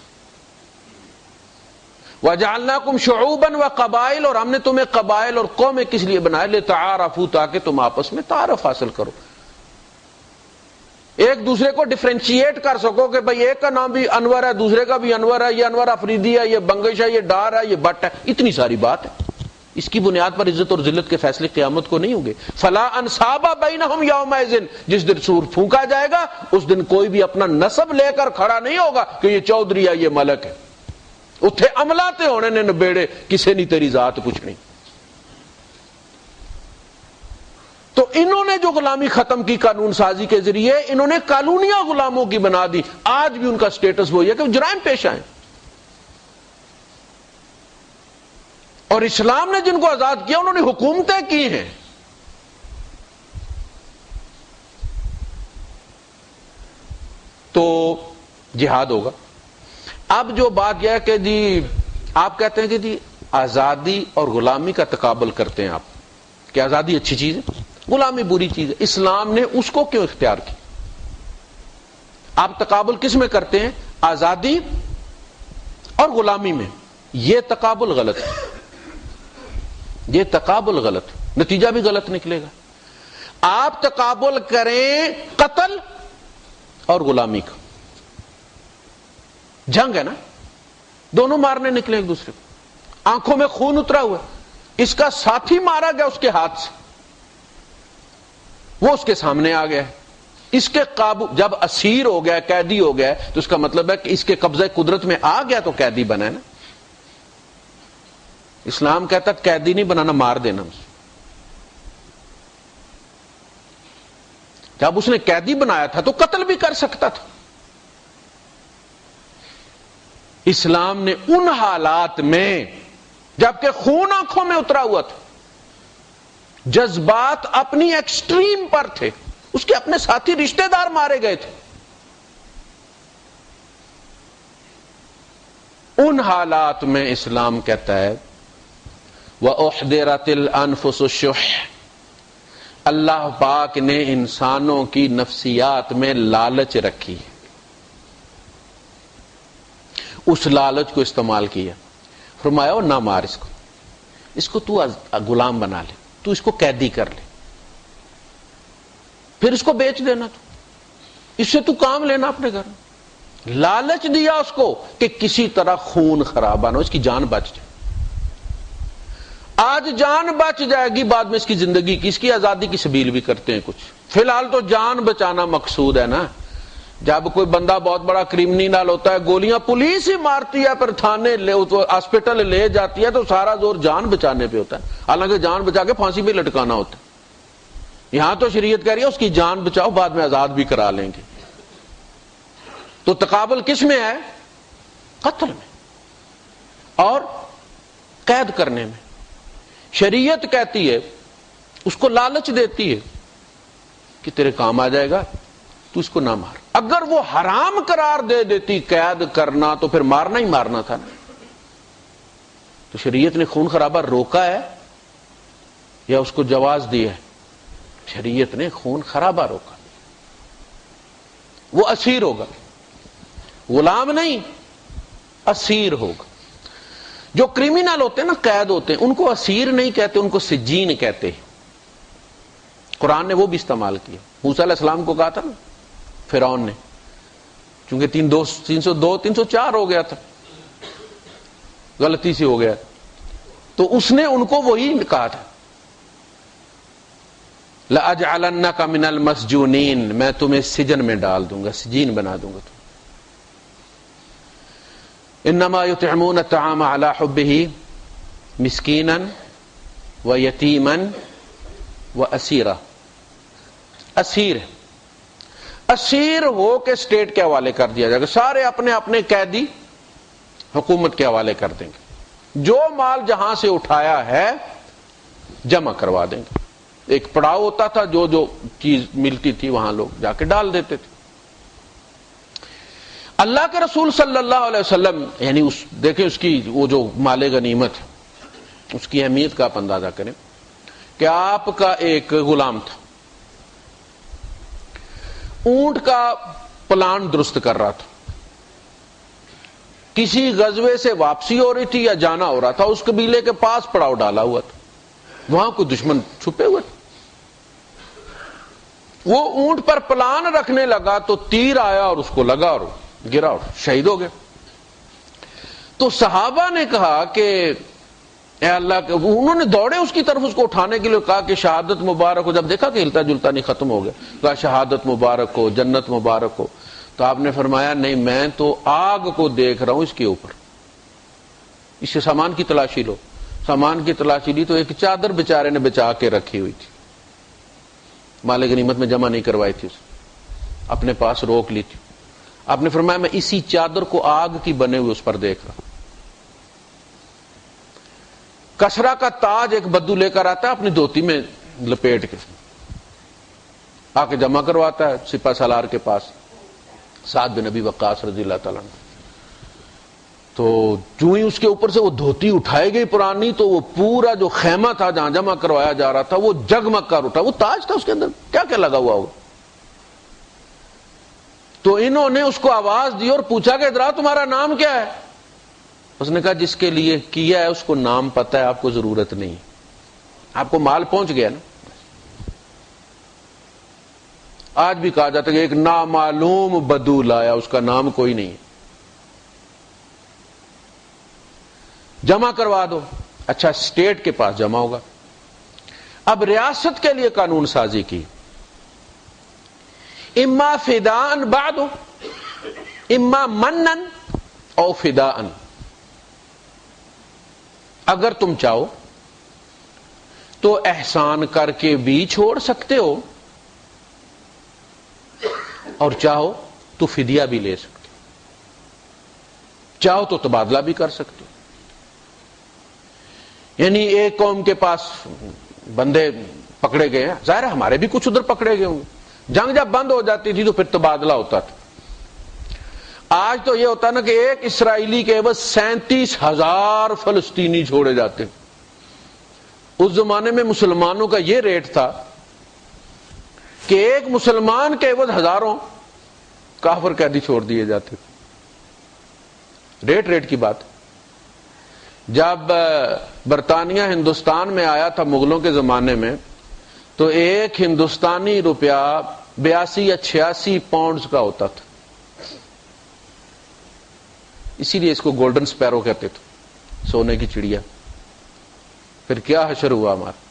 وَجَعَلْنَاكُمْ شُعُوبًا وَقَبَائِلَ. اور ہم نے تمہیں قبائل اور قومیں کس لیے بنائے؟ لِتَعَارَفُوا. تاکہ تم آپس میں تعارف حاصل کرو، ایک دوسرے کو ڈیفرینشیٹ کر سکو کہ بھئی ایک کا نام بھی انور ہے، دوسرے کا بھی انور ہے، یہ انور افریدی ہے، یہ بنگش ہے، یہ ڈار ہے، یہ بٹ ہے. اتنی ساری بات ہے. اس کی بنیاد پر عزت اور ذلت کے فیصلے قیامت کو نہیں ہوں گے. فَلَا أَنْسَابَ بَيْنَهُمْ يَوْمَئِذٍ. جس دن سور پھونکا جائے گا اس دن کوئی بھی اپنا نسب لے کر کھڑا نہیں ہوگا کہ یہ چودھری ہے، یہ ملک ہے. اتھے عملہ تے ہونے نے نبیڑے، کسے نہیں تیری ذات کچھ نہیں. تو انہوں نے جو غلامی ختم کی قانون سازی کے ذریعے، انہوں نے کالونیاں غلاموں کی بنا دی. آج بھی ان کا سٹیٹس وہی ہے کہ جرائم پیش آئیں. اور اسلام نے جن کو آزاد کیا انہوں نے حکومتیں کی ہیں. تو جہاد ہوگا. اب جو بات یہ ہے کہ جی آپ کہتے ہیں کہ جی آزادی اور غلامی کا تقابل کرتے ہیں آپ کہ آزادی اچھی چیز ہے، غلامی بری چیز ہے. اسلام نے اس کو کیوں اختیار کی؟ آپ تقابل کس میں کرتے ہیں؟ آزادی اور غلامی میں. یہ تقابل غلط ہے، یہ تقابل غلط، نتیجہ بھی غلط نکلے گا. آپ تقابل کریں قتل اور غلامی کا. جنگ ہے نا، دونوں مارنے نکلے ایک دوسرے کو، آنکھوں میں خون اترا ہوا، اس کا ساتھی مارا گیا اس کے ہاتھ سے، وہ اس کے سامنے آ گیا. اس کے قابو جب اسیر ہو گیا، قیدی ہو گیا، تو اس کا مطلب ہے کہ اس کے قبضہ قدرت میں آ گیا تو قیدی بنا ہے نا. اسلام کہتا قیدی نہیں بنانا، مار دینا. جب اس نے قیدی بنایا تھا تو قتل بھی کر سکتا تھا. اسلام نے ان حالات میں جبکہ خون آنکھوں میں اترا ہوا تھا، جذبات اپنی ایکسٹریم پر تھے، اس کے اپنے ساتھی رشتہ دار مارے گئے تھے، ان حالات میں اسلام کہتا ہے وَأُحْضِرَتِ الْأَنفُسُ الشُّحَّ. اللہ پاک نے انسانوں کی نفسیات میں لالچ رکھی، اس لالچ کو استعمال کیا. فرمایا وہ نہ مار اس کو تو غلام بنا لے، تو اس کو قیدی کر لے، پھر اس کو بیچ دینا، تو اس سے تو کام لینا اپنے گھر میں. لالچ دیا اس کو کہ کسی طرح خون خرابہ نہ ہو، اس کی جان بچ جائے. آج جان بچ جائے گی، بعد میں اس کی زندگی کی، اس کی آزادی کی سبیل بھی کرتے ہیں کچھ. فی الحال تو جان بچانا مقصود ہے نا. جب کوئی بندہ بہت بڑا کرمنل ہوتا ہے، گولیاں پولیس ہی مارتی ہے، پھر تھانے ہاسپٹل لے جاتی ہے، تو سارا زور جان بچانے پہ ہوتا ہے، حالانکہ جان بچا کے پھانسی پہ لٹکانا ہوتا ہے. یہاں تو شریعت کہہ رہی ہے اس کی جان بچاؤ، بعد میں آزاد بھی کرا لیں گے. تو تقابل کس میں ہے؟ قتل میں اور قید کرنے میں. شریعت کہتی ہے، اس کو لالچ دیتی ہے کہ تیرے کام آ جائے گا، تو اس کو نہ مار. اگر وہ حرام قرار دے دیتی قید کرنا، تو پھر مارنا ہی مارنا تھا نا. تو شریعت نے خون خرابہ روکا ہے یا اس کو جواز دی ہے؟ شریعت نے خون خرابہ روکا. وہ اسیر ہوگا، غلام نہیں، اسیر ہوگا. جو کرمنل ہوتے ہیں نا، قید ہوتے ہیں، ان کو اسیر نہیں کہتے، ان کو سجین کہتے ہیں. قرآن نے وہ بھی استعمال کیا. موسیٰ علیہ السلام کو کہا تھا نا فرعون نے، چونکہ 304 ہو گیا تھا، غلطی سے ہو گیا، تو اس نے ان کو وہی کہا تھا، لَأَجْعَلَنَّكَ مِنَ الْمَسْجُونِينَ، میں تمہیں سجن میں ڈال دوں گا، سجین بنا دوں گا. انما یطعمون الطعام علی حبہ مسکینا ویتیما واسیرا. اسیر اسیر ہو کے اسٹیٹ کے حوالے کر دیا جائے گا، سارے اپنے اپنے قیدی حکومت کے حوالے کر دیں گے. جو مال جہاں سے اٹھایا ہے جمع کروا دیں گے. ایک پڑاؤ ہوتا تھا، جو جو چیز ملتی تھی وہاں لوگ جا کے ڈال دیتے تھے. اللہ کے رسول صلی اللہ علیہ وسلم، یعنی دیکھیں اس کی وہ جو مال غنیمت ہے، اس کی اہمیت کا آپ اندازہ کریں کہ آپ کا ایک غلام تھا، اونٹ کا پلان درست کر رہا تھا، کسی غزوے سے واپسی ہو رہی تھی یا جانا ہو رہا تھا، اس قبیلے کے پاس پڑاؤ ڈالا ہوا تھا، وہاں کوئی دشمن چھپے ہوئے تھے. وہ اونٹ پر پلان رکھنے لگا تو تیر آیا اور اس کو لگا اور گرا اور شہید ہو گیا. تو صحابہ نے کہا کہ اے اللہ کے، انہوں نے دوڑے اس کی طرف، اس کو اٹھانے کے لیے کہا کہ شہادت مبارک ہو. جب دیکھا کہ ہلتا جلتا نہیں، ختم ہو گیا، کہا شہادت مبارک ہو، جنت مبارک ہو. تو آپ نے فرمایا نہیں، میں تو آگ کو دیکھ رہا ہوں اس کے اوپر، اس سے سامان کی تلاشی لو. سامان کی تلاشی لی تو ایک چادر بیچارے نے بچا کے رکھی ہوئی تھی، مال غنیمت میں جمع نہیں کروائی تھی، اپنے پاس روک لی تھی. آپ نے فرمایا میں اسی چادر کو آگ کی بنے ہوئے اس پر دیکھ رہا. کسرا کا تاج ایک بدو لے کر آتا ہے اپنی دھوتی میں لپیٹ کے، آ کے جمع کرواتا ہے سپہ سالار کے پاس، سعد بن ابی وقاص رضی اللہ تعالیٰ عنہ. تو جو ہی اس کے اوپر سے وہ دھوتی اٹھائی گئی پرانی، تو وہ پورا جو خیمہ تھا جہاں جمع کروایا جا رہا تھا وہ جگمگ کر اٹھا. وہ تاج تھا، اس کے اندر کیا کیا لگا ہوا ہوگا. تو انہوں نے اس کو آواز دی اور پوچھا کہ ادرا تمہارا نام کیا ہے؟ اس نے کہا جس کے لیے کیا ہے اس کو نام پتہ ہے، آپ کو ضرورت نہیں، آپ کو مال پہنچ گیا نا. آج بھی کہا جاتا ہے کہ ایک نامعلوم بدو لایا، اس کا نام کوئی نہیں ہے، جمع کروا دو. اچھا، اسٹیٹ کے پاس جمع ہوگا. اب ریاست کے لیے قانون سازی کی، اما فداء بعد، اما منن او فداء. اگر تم چاہو تو احسان کر کے بھی چھوڑ سکتے ہو، اور چاہو تو فدیہ بھی لے سکتے ہو، چاہو تو تبادلہ بھی کر سکتے ہو. یعنی ایک قوم کے پاس بندے پکڑے گئے ہیں، ظاہر ہے ہمارے بھی کچھ ادھر پکڑے گئے ہوں گے، جنگ جب بند ہو جاتی تھی تو پھر تبادلہ ہوتا تھا. آج تو یہ ہوتا نا کہ ایک اسرائیلی کے عوض 37,000 فلسطینی چھوڑے جاتے ہیں. اس زمانے میں مسلمانوں کا یہ ریٹ تھا کہ ایک مسلمان کے عوض ہزاروں کافر قیدی چھوڑ دیے جاتے تھے. ریٹ کی بات. جب برطانیہ ہندوستان میں آیا تھا مغلوں کے زمانے میں، تو ایک ہندوستانی روپیہ 82 یا 86 پاؤنڈز کا ہوتا تھا. اسی لیے اس کو گولڈن سپیرو کہتے تھے، سونے کی چڑیا. پھر کیا حشر ہوا ہمارا.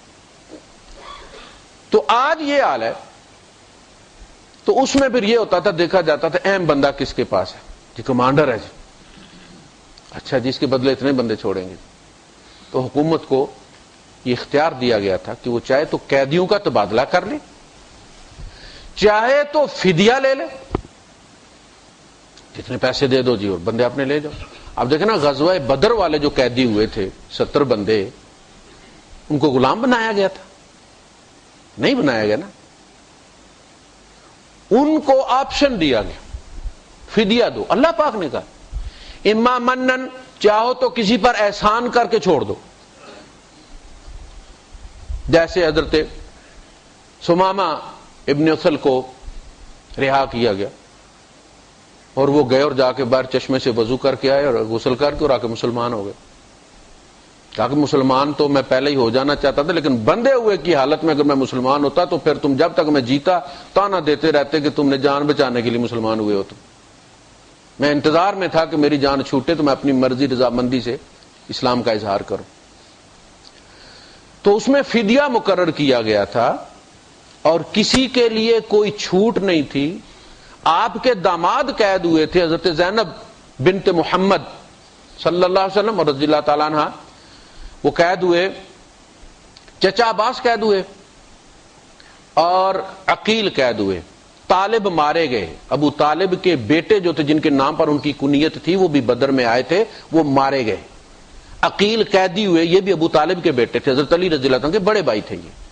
تو آج یہ حال ہے. تو اس میں پھر یہ ہوتا تھا, دیکھا جاتا تھا اہم بندہ کس کے پاس ہے جی, کمانڈر ہے جی, اچھا جی اس کے بدلے اتنے بندے چھوڑیں گے. تو حکومت کو یہ اختیار دیا گیا تھا کہ وہ چاہے تو قیدیوں کا تبادلہ کر لے, چاہے تو فدیہ لے لے, جتنے پیسے دے دو جی اور بندے اپنے لے جاؤ. اب دیکھیں نا, غزوہ بدر والے جو قیدی ہوئے تھے 70 بندے, ان کو غلام بنایا گیا تھا؟ نہیں بنایا گیا نا. ان کو آپشن دیا گیا, فدیہ دو. اللہ پاک نے کہا اما منن, چاہو تو کسی پر احسان کر کے چھوڑ دو, جیسے حضرت سمامہ ابن اصل کو رہا کیا گیا اور وہ گئے اور جا کے باہر چشمے سے وضو کر کے آئے اور غسل کر کے اور آ کے مسلمان ہو گئے. کہا کہ مسلمان تو میں پہلے ہی ہو جانا چاہتا تھا, لیکن بندے ہوئے کی حالت میں اگر میں مسلمان ہوتا تو پھر تم جب تک میں جیتا تانا دیتے رہتے کہ تم نے جان بچانے کے لیے مسلمان ہوئے ہو. تم, میں انتظار میں تھا کہ میری جان چھوٹے تو میں اپنی مرضی رضامندی سے اسلام کا اظہار کروں. تو اس میں فدیہ مقرر کیا گیا تھا اور کسی کے لیے کوئی چھوٹ نہیں تھی. آپ کے داماد قید ہوئے تھے, حضرت زینب بنت محمد صلی اللہ علیہ وسلم اور رضی اللہ تعالیٰ عنہ, وہ قید ہوئے. چچا عباس قید ہوئے اور عقیل قید ہوئے. طالب مارے گئے, ابو طالب کے بیٹے جو تھے جن کے نام پر ان کی کنیت تھی وہ بھی بدر میں آئے تھے, وہ مارے گئے. عقیل قیدی ہوئے, یہ بھی ابو طالب کے بیٹے تھے, حضرت علی رضی اللہ عنہ کے بڑے بھائی تھے یہ.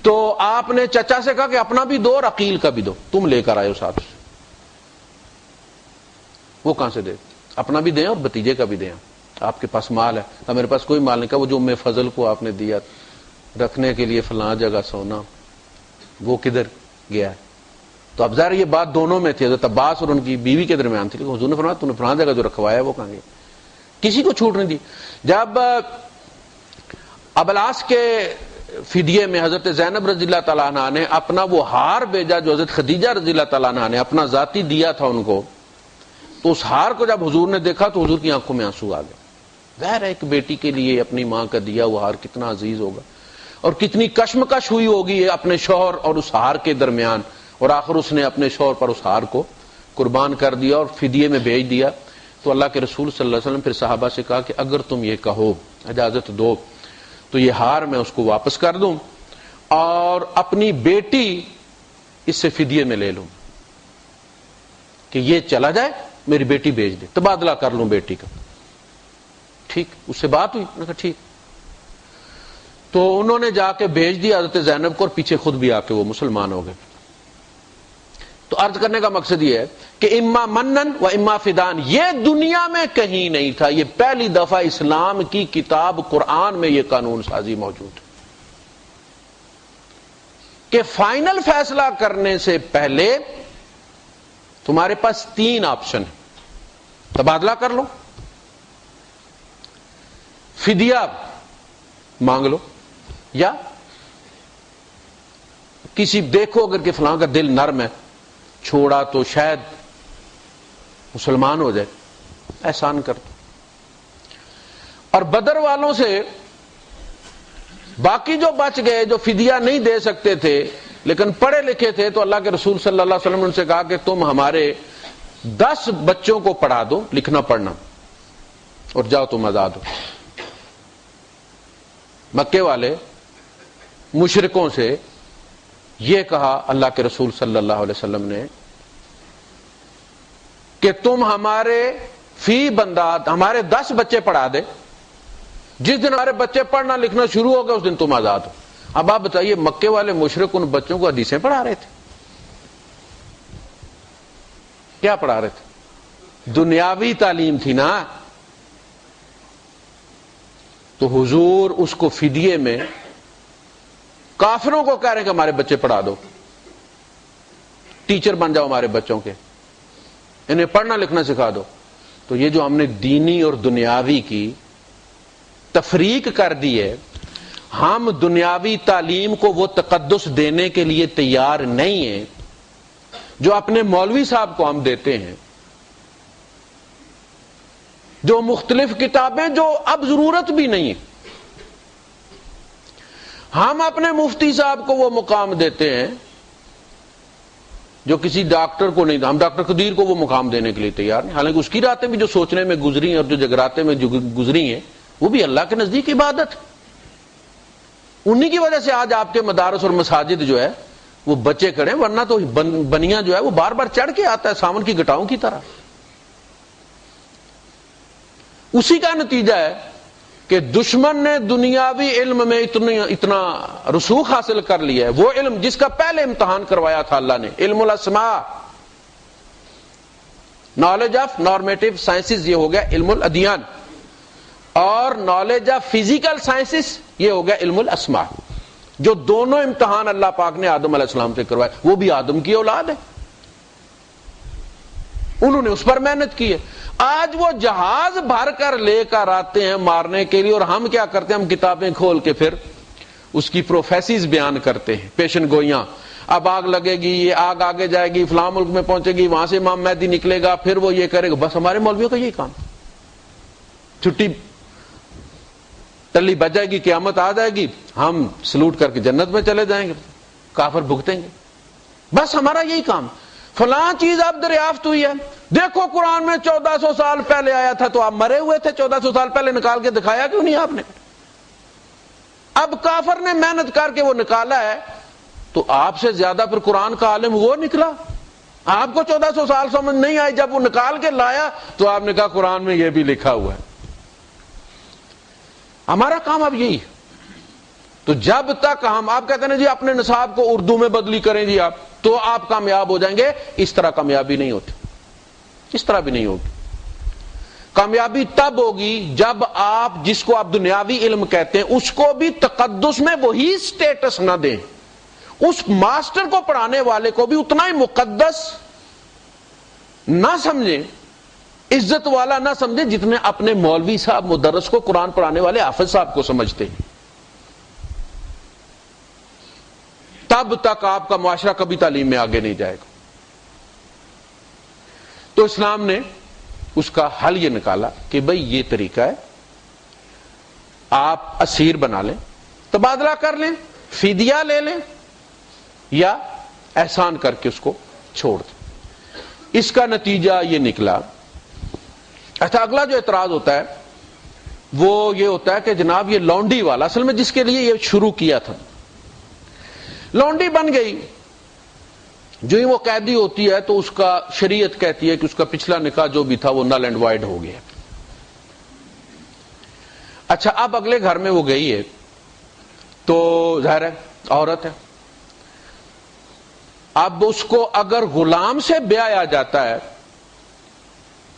تو آپ نے چچا سے کہا کہ اپنا بھی دو اور عقیل کا بھی دو, تم لے کر آئے ہو ساتھ. وہ کہاں سے دے, اپنا بھی دیں اور بھتیجے کا بھی دیں. آپ کے پاس مال ہے؟ میرے پاس کوئی مال نہیں. کہا وہ جو فضل کو آپ نے دیا رکھنے کے لیے فلاں جگہ سونا, وہ کدھر گیا ہے؟ تو اب ظاہر یہ بات دونوں میں تھی, حضرت عباس اور ان کی بیوی کے درمیان تھی. لیکن حضور نے فرمایا تم نے فلاں جگہ جو رکھوایا وہ کہاں گیا؟ کسی کو چھوٹ نہیں دی. جب ابلاس کے فدیے میں حضرت زینب رضی اللہ تعالیٰ عنہ نے اپنا وہ ہار بھیجا جو حضرت خدیجہ رضی اللہ تعالیٰ عنہ نے اپنا ذاتی دیا تھا ان کو, تو اس ہار کو جب حضور نے دیکھا تو حضور کی آنکھوں میں آنسو آ گئے. ظاہر ہے ایک بیٹی کے لیے اپنی ماں کا دیا وہ ہار کتنا عزیز ہوگا اور کتنی کشمکش ہوئی ہوگی اپنے شوہر اور اس ہار کے درمیان, اور آخر اس نے اپنے شوہر پر اس ہار کو قربان کر دیا اور فدیے میں بھیج دیا. تو اللہ کے رسول صلی اللہ علیہ وسلم پھر صحابہ سے کہا کہ اگر تم یہ کہو, اجازت دو, تو یہ ہار میں اس کو واپس کر دوں اور اپنی بیٹی اس سے فدیے میں لے لوں, کہ یہ چلا جائے میری بیٹی بھیج دے, تبادلہ کر لوں بیٹی کا. ٹھیک, اس سے بات ہوئی, انہوں نے کہا ٹھیک. تو انہوں نے جا کے بھیج دیا حضرت زینب کو اور پیچھے خود بھی آ کے وہ مسلمان ہو گئے. تو عرض کرنے کا مقصد یہ ہے کہ اما منن و اما فدان, یہ دنیا میں کہیں نہیں تھا, یہ پہلی دفعہ اسلام کی کتاب قرآن میں یہ قانون سازی موجود ہے کہ فائنل فیصلہ کرنے سے پہلے تمہارے پاس 3 آپشن ہیں, تبادلہ کر لو, فدیہ مانگ لو, یا کسی دیکھو اگر کہ فلاں کا دل نرم ہے چھوڑا تو شاید مسلمان ہو جائے, احسان کر دو. اور بدر والوں سے باقی جو بچ گئے جو فدیہ نہیں دے سکتے تھے لیکن پڑھے لکھے تھے, تو اللہ کے رسول صلی اللہ علیہ وسلم نے ان سے کہا کہ تم ہمارے 10 بچوں کو پڑھا دو لکھنا پڑھنا اور جاؤ تم آزاد ہو. مکے والے مشرکوں سے یہ کہا اللہ کے رسول صلی اللہ علیہ وسلم نے کہ تم ہمارے فی بندہ ہمارے 10 بچے پڑھا دے, جس دن ہمارے بچے پڑھنا لکھنا شروع ہو گئے اس دن تم آزاد ہو. اب آپ بتائیے مکے والے مشرک ان بچوں کو حدیثیں پڑھا رہے تھے, کیا پڑھا رہے تھے؟ دنیاوی تعلیم تھی نا. تو حضور اس کو فدیے میں کافروں کو کہہ رہے ہیں کہ ہمارے بچے پڑھا دو, ٹیچر بن جاؤ ہمارے بچوں کے, انہیں پڑھنا لکھنا سکھا دو. تو یہ جو ہم نے دینی اور دنیاوی کی تفریق کر دی ہے, ہم دنیاوی تعلیم کو وہ تقدس دینے کے لیے تیار نہیں ہیں جو اپنے مولوی صاحب کو ہم دیتے ہیں, جو مختلف کتابیں جو اب ضرورت بھی نہیں ہے. ہم اپنے مفتی صاحب کو وہ مقام دیتے ہیں جو کسی ڈاکٹر کو نہیں. ہم ڈاکٹر قدیر کو وہ مقام دینے کے لیے تیار نہیں، حالانکہ اس کی راتیں بھی جو سوچنے میں گزری ہیں اور جو جگراتے میں جو گزری ہیں وہ بھی اللہ کے نزدیک عبادت. انہی کی وجہ سے آج آپ کے مدارس اور مساجد جو ہے وہ بچے کھڑے ہیں، ورنہ تو بنیاں جو ہے وہ بار بار چڑھ کے آتا ہے ساون کی گٹاؤں کی طرح. اسی کا نتیجہ ہے کہ دشمن نے دنیاوی علم میں اتنا رسوخ حاصل کر لیا ہے. وہ علم جس کا پہلے امتحان کروایا تھا اللہ نے، علم الاسماء، نالج آف نارمیٹو سائنسز، یہ ہو گیا علم الادیان، اور نالج آف فزیکل سائنسز یہ ہو گیا علم الاسماء. جو دونوں امتحان اللہ پاک نے آدم علیہ السلام سے کروائے، وہ بھی آدم کی اولاد ہے، انہوں نے اس پر محنت کی ہے. آج وہ جہاز بھر کر لے کر آتے ہیں مارنے کے لیے، اور ہم کیا کرتے ہیں؟ ہم کتابیں کھول کے پھر اس کی پروفیسیز بیان کرتے ہیں، پیشن گوئیاں. اب آگ لگے گی، یہ آگ آگے جائے گی، فلاں ملک میں پہنچے گی، وہاں سے امام مہدی نکلے گا، پھر وہ یہ کرے گا. بس ہمارے مولویوں کا یہی کام، چھٹی ٹلی بج جائے گی، قیامت آ جائے گی، ہم سلوٹ کر کے جنت میں چلے جائیں گے، کافر بھگتیں گے. بس ہمارا یہی کام. فلاں چیز اب دریافت ہوئی ہے، دیکھو قرآن میں 1400 سال پہلے آیا تھا، تو آپ مرے ہوئے تھے 1400 سال پہلے، نکال کے دکھایا کیوں نہیں آپ نے؟ اب کافر نے محنت کر کے وہ نکالا ہے، تو آپ سے زیادہ پھر قرآن کا عالم وہ نکلا. آپ کو 1400 سال سمجھ نہیں آئی، جب وہ نکال کے لایا تو آپ نے کہا قرآن میں یہ بھی لکھا ہوا ہے. ہمارا کام اب یہی ہے. تو جب تک آپ کہتے ہیں جی اپنے نصاب کو اردو میں بدلی کریں جی آپ، تو آپ کامیاب ہو جائیں گے. اس طرح کامیابی نہیں ہوتی، اس طرح بھی نہیں ہوگی. کامیابی تب ہوگی جب آپ جس کو آپ دنیاوی علم کہتے ہیں اس کو بھی تقدس میں وہی سٹیٹس نہ دیں، اس ماسٹر کو پڑھانے والے کو بھی اتنا ہی مقدس نہ سمجھیں، عزت والا نہ سمجھیں جتنے اپنے مولوی صاحب مدرس کو، قرآن پڑھانے والے حافظ صاحب کو سمجھتے ہیں. تب تک آپ کا معاشرہ کبھی تعلیم میں آگے نہیں جائے گا. تو اسلام نے اس کا حل یہ نکالا کہ بھئی یہ طریقہ ہے، آپ اسیر بنا لیں، تبادلہ کر لیں، فدیہ لے لیں، یا احسان کر کے اس کو چھوڑ دیں. اس کا نتیجہ یہ نکلا. اچھا، اگلا جو اعتراض ہوتا ہے وہ یہ ہوتا ہے کہ جناب یہ لونڈی والا، اصل میں جس کے لیے یہ شروع کیا تھا، لونڈی بن گئی، جو ہی وہ قیدی ہوتی ہے تو اس کا شریعت کہتی ہے کہ اس کا پچھلا نکاح جو بھی تھا وہ نل اینڈ وائڈ ہو گیا. اچھا، اب اگلے گھر میں وہ گئی ہے تو ظاہر ہے عورت ہے. اب اس کو اگر غلام سے بیایا جاتا ہے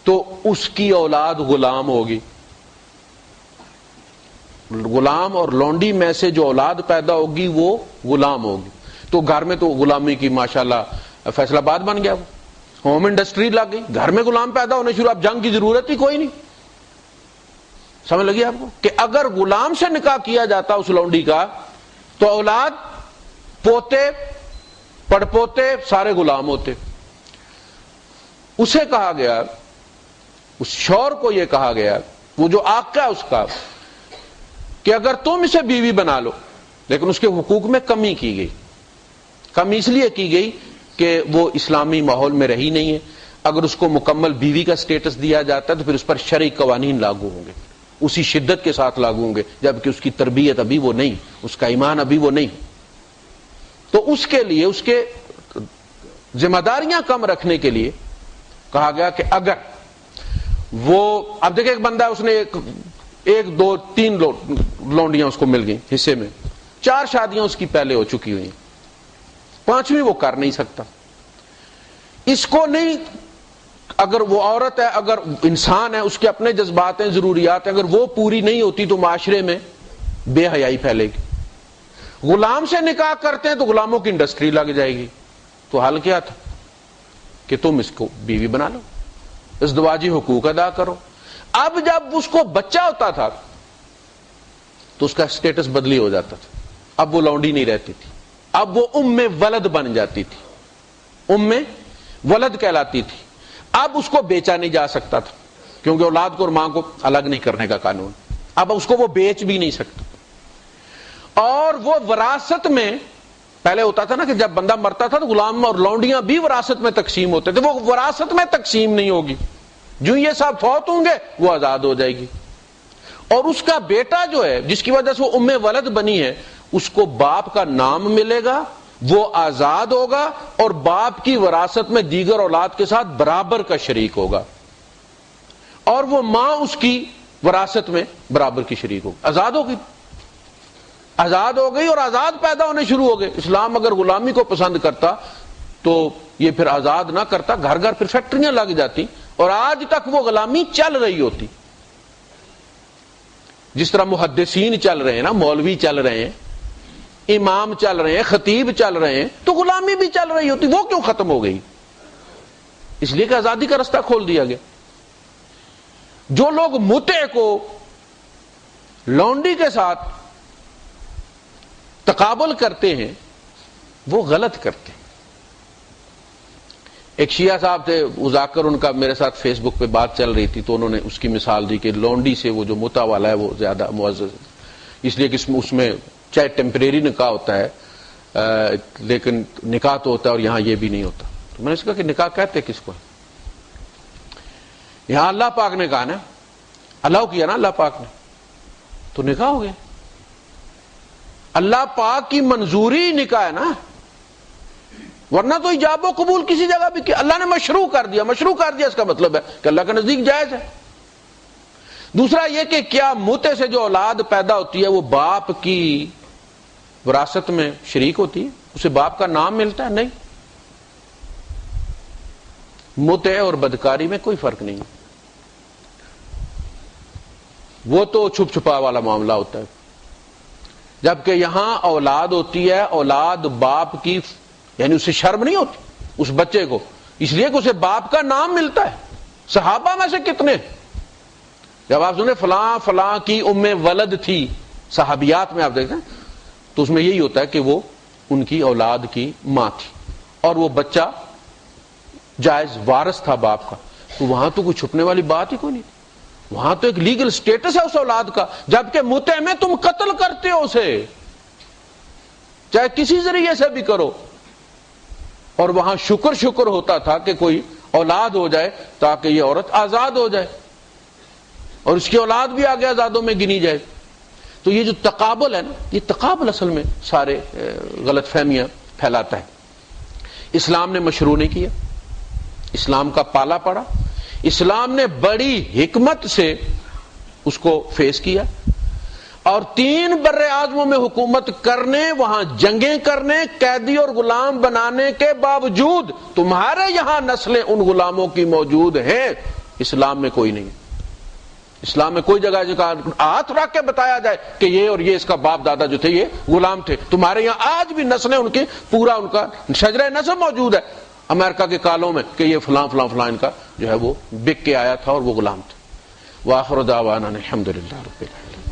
تو اس کی اولاد غلام ہوگی. غلام اور لونڈی میں سے جو اولاد پیدا ہوگی وہ غلام ہوگی. تو گھر میں تو غلامی کی ماشاءاللہ فیصلہ باد بن گیا، ہوم انڈسٹری لگ گئی، گھر میں غلام پیدا ہونے شروع. اب جنگ کی ضرورت ہی کوئی نہیں. سمجھ لگی آپ کو کہ اگر غلام سے نکاح کیا جاتا اس لونڈی کا تو اولاد، پوتے، پڑپوتے سارے غلام ہوتے. اسے کہا گیا، اس شوہر کو یہ کہا گیا، وہ جو آقا ہے اس کا، کہ اگر تم اسے بیوی بنا لو، لیکن اس کے حقوق میں کمی کی گئی. کمی اس لیے کی گئی کہ وہ اسلامی ماحول میں رہی نہیں ہے. اگر اس کو مکمل بیوی کا سٹیٹس دیا جاتا ہے تو پھر اس پر شرعی قوانین لاگو ہوں گے، اسی شدت کے ساتھ لاگو ہوں گے، جبکہ اس کی تربیت ابھی وہ نہیں، اس کا ایمان ابھی وہ نہیں. تو اس کے لیے اس کے ذمہ داریاں کم رکھنے کے لیے کہا گیا کہ اگر وہ، اب دیکھیں ایک بندہ ہے، اس نے ایک دو تین لونڈیاں اس کو مل گئیں حصے میں، 4 شادیاں اس کی پہلے ہو چکی ہوئی، 5ویں وہ کر نہیں سکتا. اس کو نہیں، اگر وہ عورت ہے، اگر انسان ہے، اس کے اپنے جذبات ہیں، ضروریات ہیں، اگر وہ پوری نہیں ہوتی تو معاشرے میں بے حیائی پھیلے گی. غلام سے نکاح کرتے ہیں تو غلاموں کی انڈسٹری لگ جائے گی. تو حل کیا تھا کہ تم اس کو بیوی بنا لو، ازدواجی حقوق ادا کرو. اب جب اس کو بچہ ہوتا تھا تو اس کا سٹیٹس بدلی ہو جاتا تھا. اب وہ لونڈی نہیں رہتی تھی، اب وہ ام ولد بن جاتی تھی، ام ولد کہلاتی تھی. اب اس کو بیچا نہیں جا سکتا تھا کیونکہ اولاد کو اور ماں کو الگ نہیں کرنے کا قانون. اب اس کو وہ بیچ بھی نہیں سکتا. اور وہ وراثت میں پہلے ہوتا تھا نا کہ جب بندہ مرتا تھا تو غلام اور لونڈیاں بھی وراثت میں تقسیم ہوتے تھے، وہ وراثت میں تقسیم نہیں ہوگی. جو یہ سب فوت ہوں گے وہ آزاد ہو جائے گی. اور اس کا بیٹا جو ہے جس کی وجہ سے وہ ام ولد بنی ہے، اس کو باپ کا نام ملے گا، وہ آزاد ہوگا اور باپ کی وراثت میں دیگر اولاد کے ساتھ برابر کا شریک ہوگا. اور وہ ماں اس کی وراثت میں برابر کی شریک ہوگی. آزاد ہوگی، آزاد ہو گئی اور آزاد پیدا ہونے شروع ہو گئے. اسلام اگر غلامی کو پسند کرتا تو یہ پھر آزاد نہ کرتا، گھر گھر پھر فیکٹریاں لگ جاتی اور آج تک وہ غلامی چل رہی ہوتی. جس طرح محدثین چل رہے ہیں نا، مولوی چل رہے ہیں، امام چل رہے ہیں، خطیب چل رہے ہیں، تو غلامی بھی چل رہی ہوتی. وہ کیوں ختم ہو گئی؟ اس لیے کہ آزادی کا رستہ کھول دیا گیا. جو لوگ متع کو لونڈی کے ساتھ تقابل کرتے ہیں وہ غلط کرتے ہیں. ایک شیعہ صاحب تھے، مذاکر ان کا میرے ساتھ فیس بک پہ بات چل رہی تھی تو انہوں نے اس کی مثال دی کہ لونڈی سے وہ جو متع والا ہے وہ زیادہ معزز ہے، اس لیے کہ اس میں چاہے ٹیمپریری نکاح ہوتا ہے لیکن نکاح تو ہوتا ہے اور یہاں یہ بھی نہیں ہوتا. تو میں نے کہا کہ نکاح کہتے کس کو ہے؟ یہاں اللہ پاک نے کہا نا، اللہ کیا نا اللہ پاک نے، تو نکاح ہو گیا. اللہ پاک کی منظوری نکاح ہے نا، ورنہ تو ایجاب و قبول کسی جگہ بھی کیا. اللہ نے مشروع کر دیا. مشروع کر دیا اس کا مطلب ہے کہ اللہ کے نزدیک جائز ہے. دوسرا یہ کہ کیا متع سے جو اولاد پیدا ہوتی ہے وہ باپ کی وراثت میں شریک ہوتی ہے؟ اسے باپ کا نام ملتا ہے؟ نہیں. متع اور بدکاری میں کوئی فرق نہیں، وہ تو چھپ چھپا والا معاملہ ہوتا ہے. جبکہ یہاں اولاد ہوتی ہے، اولاد باپ کی، یعنی اسے شرم نہیں ہوتی اس بچے کو، اس لیے کہ اسے باپ کا نام ملتا ہے. صحابہ میں سے کتنے، جب آپ سنیں فلاں فلاں کی ام ولد تھی، صحابیات میں آپ دیکھتے ہیں تو اس میں یہی ہوتا ہے کہ وہ ان کی اولاد کی ماں تھی اور وہ بچہ جائز وارث تھا باپ کا. تو وہاں تو کوئی چھپنے والی بات ہی کوئی نہیں، وہاں تو ایک لیگل سٹیٹس ہے اس اولاد کا. جبکہ متع میں تم قتل کرتے ہو اسے، چاہے کسی ذریعے سے بھی کرو. اور وہاں شکر ہوتا تھا کہ کوئی اولاد ہو جائے تاکہ یہ عورت آزاد ہو جائے اور اس کی اولاد بھی آگے آزادوں میں گنی جائے. تو یہ جو تقابل ہے نا، یہ تقابل اصل میں سارے غلط فہمیاں پھیلاتا ہے. اسلام نے مشروع نہیں کیا، اسلام کا پالا پڑا. اسلام نے بڑی حکمت سے اس کو فیس کیا اور 3 بر اعظموں میں حکومت کرنے، وہاں جنگیں کرنے، قیدی اور غلام بنانے کے باوجود تمہارے یہاں نسلیں ان غلاموں کی موجود ہیں. اسلام میں کوئی نہیں. اسلام میں کوئی جگہ ہاتھ رکھ کے بتایا جائے کہ یہ اور یہ اس کا باپ دادا جو تھے یہ غلام تھے. تمہارے یہاں آج بھی نسلیں ان کی، پورا ان کا شجرہ نسب موجود ہے امریکہ کے کالوں میں کہ یہ فلاں فلاں فلاں ان کا جو ہے وہ بک کے آیا تھا اور وہ غلام تھا. وآخر دعوانا الحمدللہ رب العالمین.